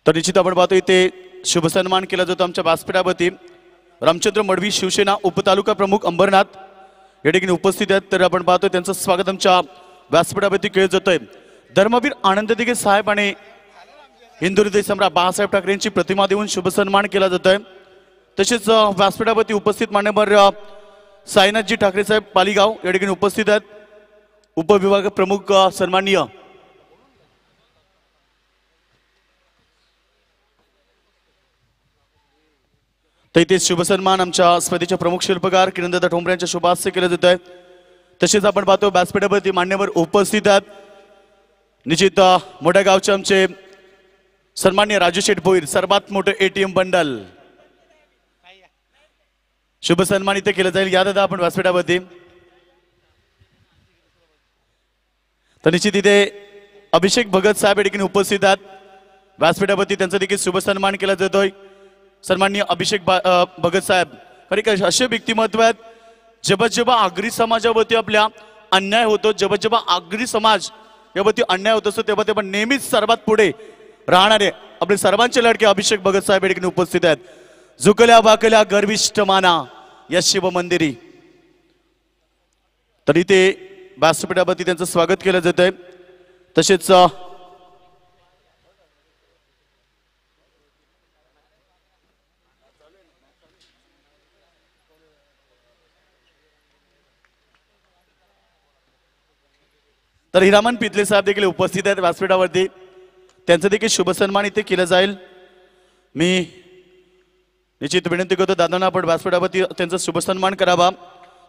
Speaker 3: तर निश्चित आपण पाहतो इथे शुभ सन्मान केला जातो आमच्या व्यासपीठावरती रामचंद्र मडवी शिवसेना उपतालुका प्रमुख अंबरनाथ या ठिकाणी उपस्थित आहेत तर आपण पाहतो त्यांचं स्वागत आमच्या व्यासपीठावरती केलं जातोय धर्मवीर आनंद दिघे साहेब आणि हिंदू हृदय सम्राट बाळासाहेब ठाकरे यांची प्रतिमा देऊन शुभ सन्मान केला जातोय तसेच व्यासपीठावरती उपस्थित मान्यवर साईनाथजी ठाकरे साहेब पालीगाव या ठिकाणी उपस्थित आहेत उपविभाग प्रमुख सन्माननीय तर इथे शुभ सन्मान आमच्या स्पर्धेचे प्रमुख शिल्पकार किरणदादा ठोंबरे यांच्या शुभ हस्ते केले जात आहे तसेच आपण पाहतो व्यासपीठावरती मान्यवर उपस्थित आहेत निश्चित मोठ्या गावचे आमचे सन्माननीय राजू शेठ भोईर सर्वात मोठं ATM बंडल शुभ सन्मान इथे केलं जाईल या दादा आपण व्यासपीठावरती तर निश्चित इथे अभिषेक भगत साहेब या ठिकाणी उपस्थित आहेत व्यासपीठावरती त्यांचा देखील शुभ सन्मान केला जातोय सन्माननीय अभिषेक भगत साहेब खरी असे व्यक्तिमत्व आहेत जेव्हा आगरी समाजावरती आपल्या अन्याय होतो जेव्हा आगरी समाज यावरती अन्याय होत असतो तेव्हा नेहमीच सर्वात पुढे राहणारे आपले सर्वांचे लडके अभिषेक भगत साहेब या ठिकाणी उपस्थित आहेत झुकल्या वाकल्या गर्विष्ठ माना या शिव मंदिरी तर इथे व्यासपीठावरती त्यांचं स्वागत केलं जात आहे तसेच तर हिरामन पितले साहेब देखील उपस्थित आहेत व्यासपीठावरती त्यांचं देखील शुभ सन्मान इथे केलं जाईल मी निश्चित विनंती करतो दादांना आपण व्यासपीठावरती त्यांचा शुभ सन्मान करावा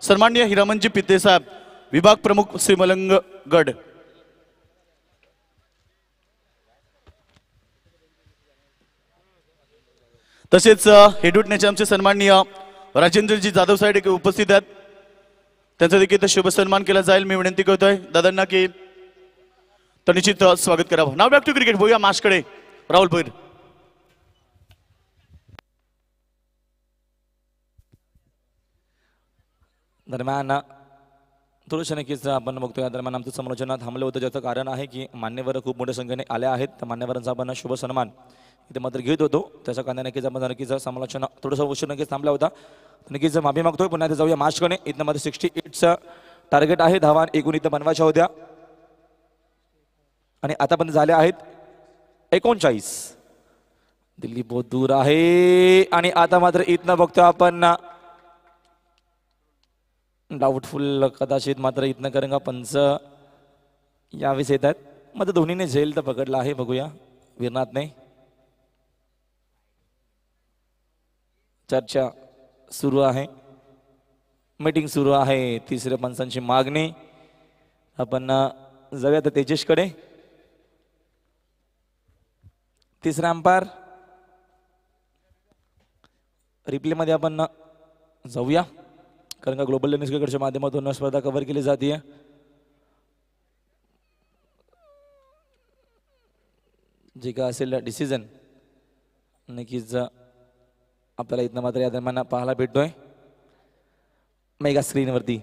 Speaker 3: सन्माननीय हिरामनजी पितले साहेब विभाग प्रमुख श्री मलंगगड तसेच हेडुटण्याचे आमचे सन्माननीय राजेंद्रजी जाधव साहेब देखील उपस्थित आहेत त्यांचा देखील शुभ सन्मान केला जाईल मी विनंती करतोय दादांना की तर निश्चित स्वागत करावं नाव बॅक टू क्रिकेट बोया माशकडे राहुल भोईर
Speaker 2: दरम्यान थोडंसं नक्कीच आपण बघतो या दरम्यान आमचं समालोचना थांबलं होतं ज्याचं कारण आहे की मान्यवर खूप मोठ्या संख्येने आले आहेत तर मान्यवरांचा आपण शुभ सन्मान इथे मात्र घेत होतो त्याच्या कारण नक्कीच आपण नक्कीच समालोचना थोडंसं उशीर नक्कीच थांबला होता नक्कीच माफी मागतोय पुन्हा इथे जाऊया मार्चकडे इथं मध्ये 68चं टार्गेट आहे धावा एकूण इथं बनवायच्या होत्या आणि आता पण झाल्या आहेत 39 दिल्ली बहुत दूर आहे आणि आता मात्र इथनं बघतो आपण डाऊटफुल कदाचित मात्र इथनं कारण का पंच यावेळेस येत आहेत मात्र धोनीने झेल तर पकडला आहे बघूया वीरनाथने चर्चा सुरू आहे, मीटिंग सुरू आहे. तिसऱ्या पंचांची मागणी. आपण जाऊया तर तेजसकडे. तिसरा अंपायर. रिप्ले मध्ये आपण जाऊया, कारण का ग्लोबल टेनिस क्रिकेटच्या माध्यमातून स्पर्धा कव्हर केली जाते. जे काय असेल डिसिजन नक्कीच आपल्याला इथं मात्र या दरम्यान पाहायला भेटतोय मेगा स्क्रीनवरती.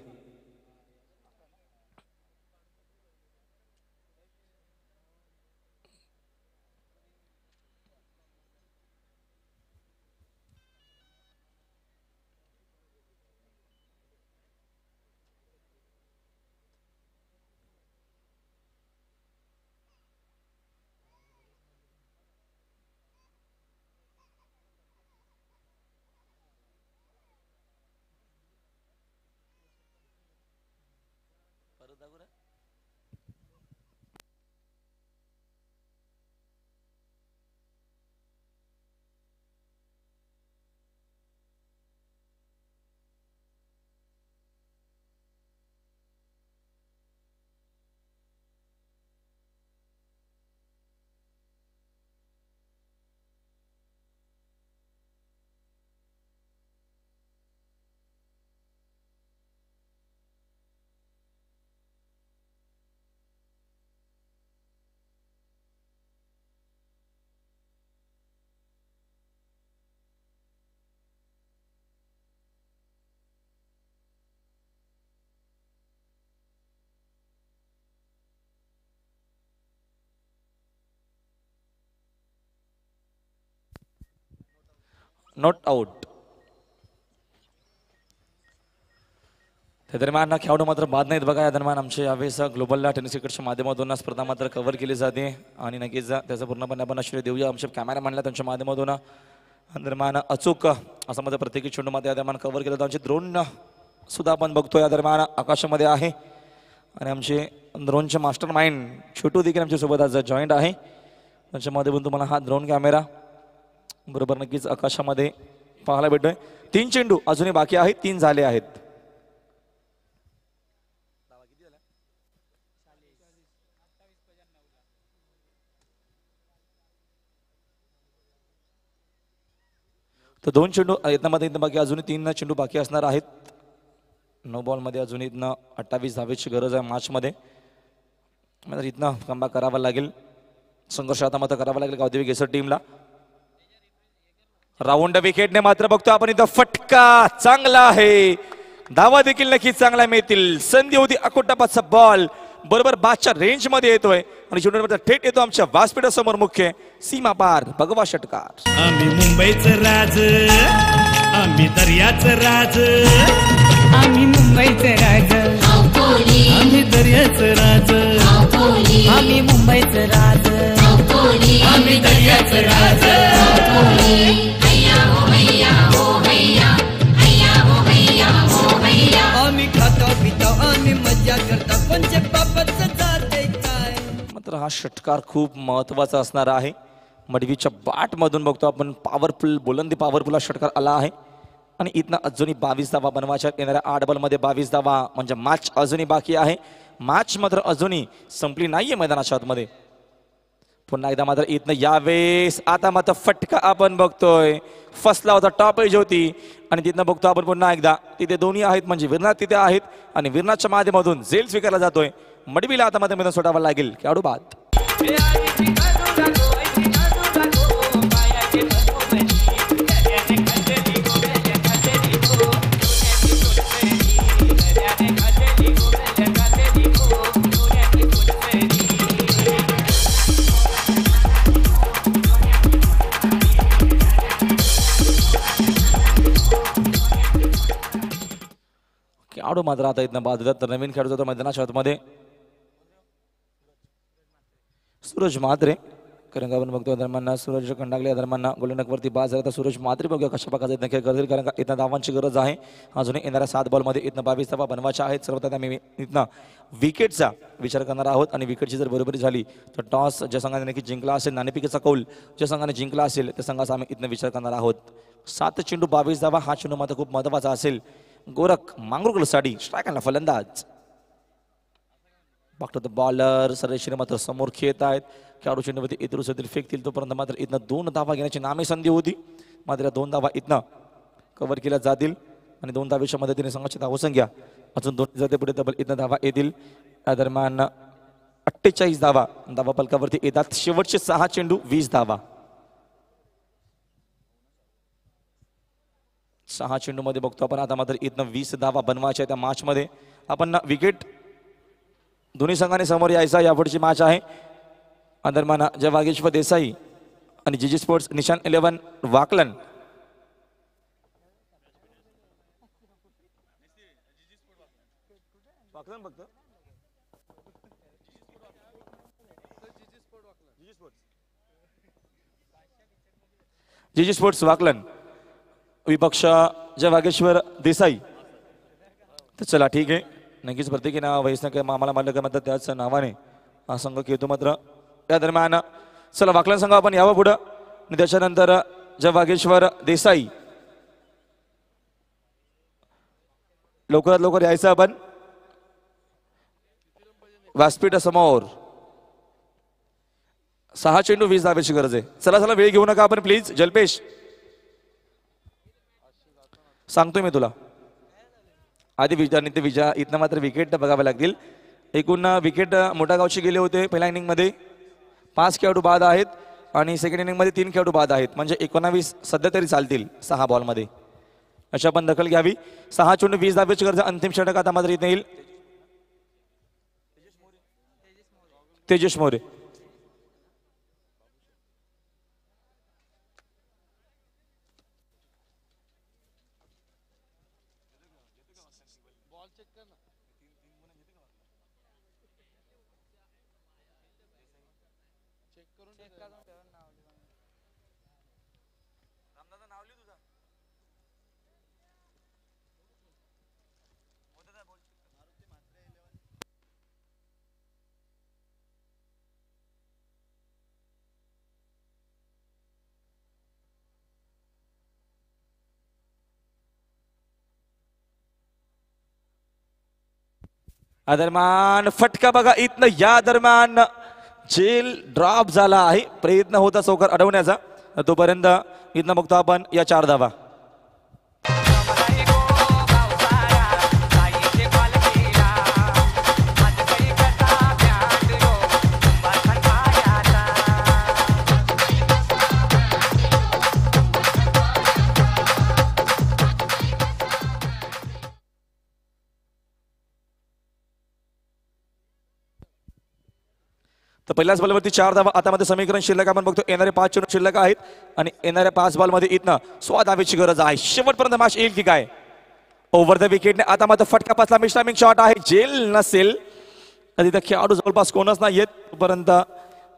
Speaker 2: Not out. त्या दरम्यान खेळाडू मात्र बाद नाहीत बघा. या दरम्यान आमच्या यावेळेस ग्लोबल टेनिस क्रिकेटच्या माध्यमातून स्पर्धा मात्र कव्हर केली जाते आणि नक्कीच त्याचा पूर्णपणे आपण श्रेय देऊया आमच्या कॅमेरामॅनला त्यांच्या माध्यमातून. दरम्यान अचूक असं मध्ये प्रत्येकी चेंडू मध्ये या दरम्यान कव्हर केलं. आमचे ड्रोन सुद्धा आपण बघतो या दरम्यान आकाशामध्ये आहे आणि आमचे ड्रोनचे मास्टर माइंड छोटू देखील आमच्या सोबत आज जॉईंट आहे. त्यांच्या माध्यमातून तुम्हाला हा ड्रोन कॅमेरा बरोबर नक्कीच आकाशामध्ये पाहायला भेटतोय. 3 चेंडू अजूनही बाकी आहेत, 3 झाले आहेत. तर 2 चेंडू इथं बाकी, अजूनही 3 चेंडू बाकी असणार आहेत. 9 बॉलमध्ये अजून इथनं 28 धावेची गरज आहे मॅचमध्ये. इथनं कमबॅक करावा लागेल, संघर्ष आता मात्र करावा लागेल गावदेवी केसर टीमला. राऊंड विकेटने मात्र बघतो आपण इथं फटका चांगला आहे, धावा देखील नक्कीच चांगला मिळतील. संधी होती अकोटापाचा बॉल बरोबर बादच्या रेंज मध्ये येतोय आणि चेंडू थेट येतो आमच्या व्यासपीठासमोर मुख्य सीमा पार भगवा षटकार.
Speaker 11: आम्ही मुंबईचं राज, आम्ही दर्याचं राज,
Speaker 13: आम्ही मुंबईचं राज,
Speaker 11: आम्ही दर्याचं राज,
Speaker 13: आम्ही मुंबईचं राज,
Speaker 11: आम्ही दर्याचं राज.
Speaker 13: आम्ही खातो पितो आम्ही मज्जा करतो पंच बापाचं जाते काय.
Speaker 2: मात्र हा षटकार खूप महत्वाचा असणार आहे. मडवीच्या बाट मधून बघतो आपण पॉवरफुल बुलंदी पॉवरफुल हा षटकार आला आहे आणि इथनं अजूनही 22 धावा बनवायच्या. येणाऱ्या 8 बॉलमध्ये 22 धावा म्हणजे मॅच अजूनही बाकी आहे. मॅच मात्र अजूनही संपली नाहीये मैदानाच्या आतमध्ये. पुन्हा एकदा मात्र इथनं यावेळेस आता मात्र फटका आपण बघतोय, फसला होता टॉप एज होती आणि तिथनं बघतो आपण पुन्हा एकदा तिथे दोन्ही आहेत म्हणजे विरनाथ तिथे आहेत आणि विरनाथच्या माध्यमातून झेल स्वीकारला जातोय. मडवीला आता मात्र मैदान सोडावं लागेल. खेळाडू बाद. खेळाडू मात्र आता इथनं बाद होतात. तर नवीन खेळाडू होता मैदानाच्या आतमध्ये सूरज म्हात्रे कारण का आपण बघतो दरम्यान सूरज खंडागले दरम्यान गोलंदाजवरती बाद झाला तर सूरज मात्र बघूया कशा प्रकारचा इथं खेळ करतील कारण का इथं धावांची गरज आहे. अजूनही येणाऱ्या 7 बॉलमध्ये इथं 22 धावा बनवायच्या आहेत. सर्वप्रथम आम्ही इथनं विकेटचा विचार करणार आहोत आणि विकेटची जर बरोबरी झाली तर टॉस ज्या संघाने नक्की जिंकला असेल नाणेफेकीचा कौल ज्या संघाने जिंकला असेल त्या संघाचा आम्ही इथनं विचार करणार आहोत. 7 चेंडू 22 धावा हा चेंडू मात्र खूप महत्त्वाचा असेल. गोरख मांगरुकलसाठी स्ट्रायकरला फलंदाज बघतो बॉलर सर्वेश्वर मात्र समोर खेळत आहेत. खेळाडू चेंडूवरती इतरूसाठी फेकतील तोपर्यंत मात्र इथनं 2 धावा घेण्याची नामी संधी होती. मात्र 2 धावा इथनं कव्हर केल्या जातील आणि 2 धावेच्या मदतीने संघाची धावसंख्या अजून 2 जाते पुढे तब्बल इथनं धावा येतील. या दरम्यान 48 धावा धावा फलकावरती येतात. शेवटचे 6 चेंडू 20 धावा. 6 चेंडू मध्ये बघतो आपण आता मात्र इथनं 20 धावा बनवायच्या त्या मॅच मध्ये. आपण विकेट दोन्ही संघाने समोर यायचा यापुढची मॅच आहे. दरम्यान जय वागेश्वर देसाई आणि जीजी स्पोर्ट्स निशान 11 वाकलन जीजी स्पोर्ट्स वाकलन विपक्ष जय वागेश्वर देसाई. तर चला ठीक आहे नक्कीच प्रत्येकी नाव वैष्णव आम्हाला मानलं का म्हणतात त्याच नावाने हा संघ खेळतो. मात्र या दरम्यान चला वाकलन संघ आपण यावं पुढं आणि त्याच्यानंतर जय वागेश्वर देसाई लवकरात लवकर यायचं आपण व्यासपीठासमोर. 6 चेंडू 20 धावेची गरज आहे. चला चला वेळ घेऊ नका आपण प्लीज. जल्पेश सांगतोय मी तुला आधी आणि ते विजय इथनं मात्र विकेट बघावे लागतील. एकूण विकेट मोठा गावची गेले होते पहिल्या इनिंगमध्ये. 5 खेळाडू बाद आहेत आणि सेकंड इनिंगमध्ये 3 खेळाडू बाद आहेत म्हणजे 19 सध्या तरी चालतील 6 बॉलमध्ये. अशा आपण दखल घ्यावी. 6 चेंडू 20 धावेची गरज. अंतिम षटक आता मात्र इथे येईल तेजस मोरे. दरम्यान फटका बघा इथनं या दरम्यान जेल ड्रॉप झाला आहे. प्रयत्न होता चौकार अडवण्याचा तोपर्यंत इथनं बघतो आपण या 4 धावा. तर पहिल्याच बॉलवरती 4 धावा. आता मध्ये समीकरण शिल्लक आपण बघतो येणारे 5 चेंडू शिल्लक आहेत आणि येणाऱ्या 5 बॉलमध्ये इथनं 16 धावेची गरज आहे. शेवटपर्यंत मॅच येईल की काय. ओव्हर द विकेटने आता मात्र फटका पाचला मिस्टामिंग शॉट आहे. जेल नसेल तर इथं खेळाडू जवळपास कोणच नाही येत तोपर्यंत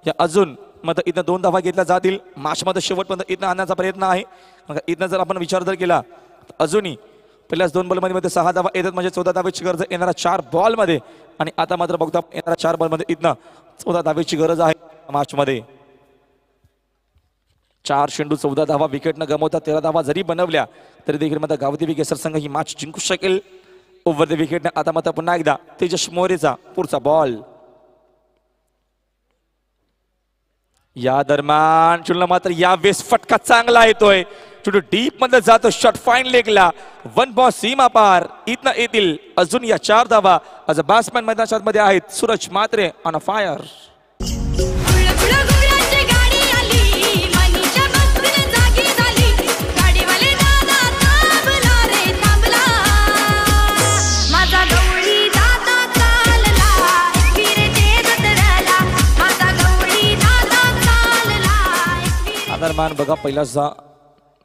Speaker 2: या अजून मात्र इथं 2 धावा घेतल्या जातील. मॅच मध्ये शेवटपर्यंत इथं आणण्याचा प्रयत्न आहे. इथनं जर आपण विचार जर केला तर अजूनही पहिल्याच 2 बॉलमध्ये 6 धावा येतात म्हणजे 14 धावेची गरज येणाऱ्या 4 बॉलमध्ये. आणि आता मात्र बघतो येणाऱ्या 4 बॉलमध्ये इथनं 14 धावेची गरज आहे. मॅच मध्ये 4 चेंडू 14 धावा विकेट न गमवता 13 धावा जरी बनवल्या तरी देखील मात्र गावदेवी केसर संघ ही मॅच जिंकू शकेल. ओव्हर द विकेटने आता मात्र पुन्हा एकदा तेजस मोरेचा पुढचा बॉल. या दरम्यान चुनला मात्र यावेळेस फटका चांगला येतोय. चेंडू डीप मध्ये जातो. शॉट फाईन लेगला 1 बॉल सीमा पार. इथनं येतील अजून या 4 धावा. आज बॅट्समॅन मैदानात मध्ये आहेत सूरज मात्रे ऑन अ फायर. दरम्यान बघा पहिलाचा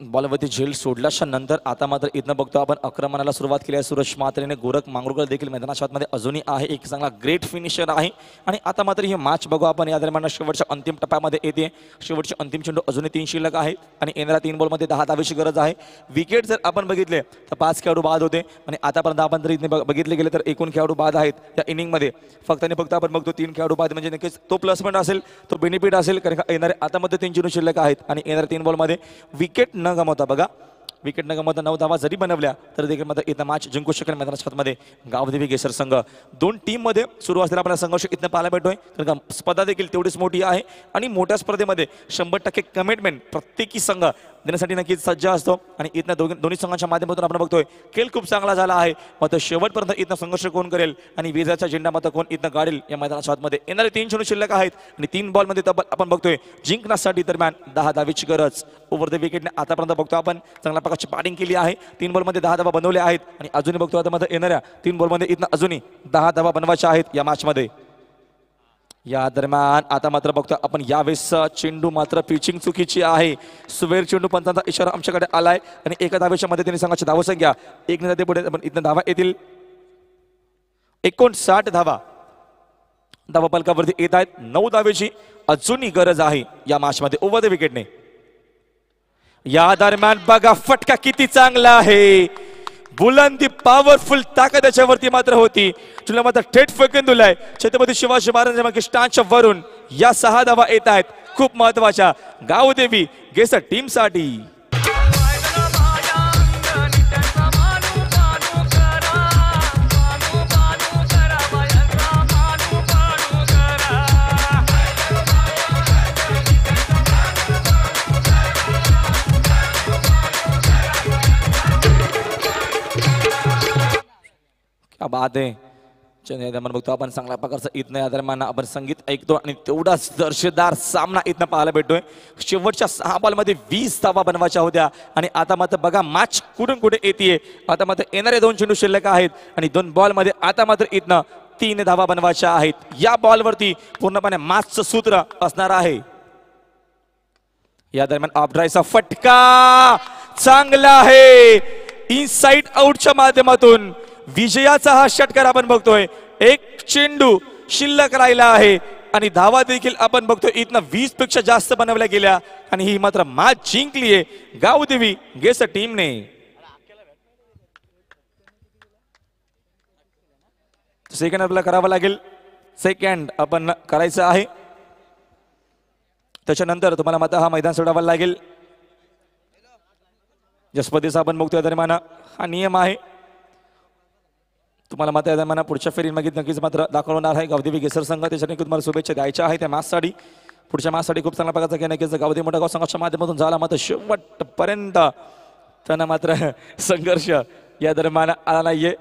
Speaker 2: बॉलवरती झेल सोडल्याच्या नंतर आता मात्र इथनं बघतो आपण आक्रमणाला सुरुवात केली आहे सुरेश म्हात्रेने. गोरख मांगरुळकर देखील मैदानाच्या आतमध्ये अजूनही आहे, एक चांगला ग्रेट फिनिशर आहे. आणि आता मात्र ही मॅच बघू आपण या दरम्यान शेवटच्या अंतिम टप्प्यामध्ये येते. शेवटचे अंतिम चेंडू अजूनही 3 शिल्लक आहेत आणि येणाऱ्या 3 बॉलमध्ये 10 धावेची गरज आहे. विकेट जर आपण बघितले तर 5 खेळाडू बाद होते आणि आतापर्यंत आपण जर इथे बघितले गेले तर एकूण खेळाडू बाद आहेत या इनिंगमध्ये. फक्त आणि फक्त आपण बघतो 3 खेळाडू बाद म्हणजे नक्कीच तो प्लस पॉईंट असेल, तो बेनिफिट असेल. कारण का येणारे आता मध्ये 3 चेंडू शिल्लक आहेत आणि येणाऱ्या 3 बॉलमध्ये विकेट न गमावता बघा, विकेट न गमावता 9 धावा जरी बनवल्या तर देखील मात्र इथं मॅच जिंकू शकेल मैदानाच्या आतमध्ये गावदेवी गेसर संघ. 2 टीममध्ये सुरू असलेला आपल्याला संघर्ष इथं पाहायला भेटतोय. कारण का स्पर्धा देखील तेवढीच मोठी आहे आणि मोठ्या स्पर्धेमध्ये 100% कमिटमेंट प्रत्येकी संघ देण्यासाठी नक्कीच सज्ज असतो. आणि इथं दोन्ही संघांच्या माध्यमातून आपण बघतोय खेळ खूप चांगला झाला आहे. मात्र शेवटपर्यंत इथं संघर्ष कोण करेल आणि विजयाचा झेंडा मात्र कोण इथं गाडेल या मैदानाच्या आतमध्ये. येणारे 3 चेंडू शिल्लक आहेत आणि 3 बॉलमध्ये तब्बल आपण बघतोय जिंकण्यासाठी दरम्यान 10 धावेची गरज. ओव्हर द विकेटने आतापर्यंत बघतो आपण चांगल्या प्रकारची बॅटिंग केली आहे. 3 बॉलमध्ये 10 धावा बनवल्या आहेत आणि अजूनही बघतो आता मात्र येणाऱ्या 3 बॉलमध्ये इथं अजूनही 10 धावा बनवायच्या आहेत या मॅचमध्ये. या दरम्यान आता मात्र बघतो आपण यावेळेस चेंडू मात्र पिचिंग चुकीची आहे. सुवेर चेंडू पंचांचा इशारा आमच्याकडे आलाय आणि एका धावेच्या मदतीने संघाची धावसंख्या 1 ने पुढे इथं धावा येतील 59 धावा धावा पलकावरती येत आहेत. 9 धावेची अजूनही गरज आहे या मॅचमध्ये ओव्हर द विकेटने. या दरम्यान बघा फटका किती चांगला आहे, बुलंदी पॉवरफुल ताकद याच्यावरती मात्र होती. तुला मात्र थेट फेकून दिलाय छत्रपती शिवाजी महाराजांच्या स्टँडच्या वरून. या 6 धावा येत आहेत खूप महत्वाच्या गावदेवी गेसर टीम साठी. बात आहे दरम्यान बघतो आपण चांगल्या प्रकारचं इथनं या दरम्यान आपण संगीत ऐकतो आणि तेवढाच दर्शेदार सामना इथनं पाहायला भेटतोय. शेवटच्या 6 बॉलमध्ये 20 धावा बनवायच्या होत्या आणि आता मात्र बघा मॅच कुठून कुठे येते. आता मात्र येणारे 2 चेंडू शिल्लक आहेत आणि 2 बॉलमध्ये आता मात्र इथनं 3 धावा बनवायच्या आहेत. या बॉलवरती पूर्णपणे मॅचचं सूत्र असणार आहे. या दरम्यान ऑफ ड्राईव्हचा फटका चांगला आहे इनसाइड आउटच्या माध्यमातून विजयाचा हा षटकार आपण बघतोय. 1 चेंडू शिल्लक राहिला आहे आणि धावा देखील आपण बघतोय इथनं 20 पेक्षा जास्त बनवल्या गेल्या आणि ही मात्र मॅच जिंकली आहे गावदेवी गेसर टीमने. सेकंड आपल्याला करावं लागेल, सेकंड आपण करायचं आहे. त्याच्यानंतर तुम्हाला मात्र हा मैदान सोडावं लागेल. ज्या स्पर्धेचा आपण बघतोय दरम्यान हा नियम आहे. तुम्हाला मात्र दरम्यान पुढच्या फेरीमध्ये नक्कीच मात्र दाखवणार आहे गावदेवी गेसर संघ. त्याच्याने तुम्हाला शुभेच्छा द्यायच्या आहेत त्या मॅचसाठी. पुढच्या मॅचसाठी खूप चांगल्या प्रकारचा खेळ नक्कीच गावदेवी मोठा गाव संघाच्या माध्यमातून झाला. मात्र शेवटपर्यंत त्यांना मात्र संघर्ष या दरम्यान आला नाहीये.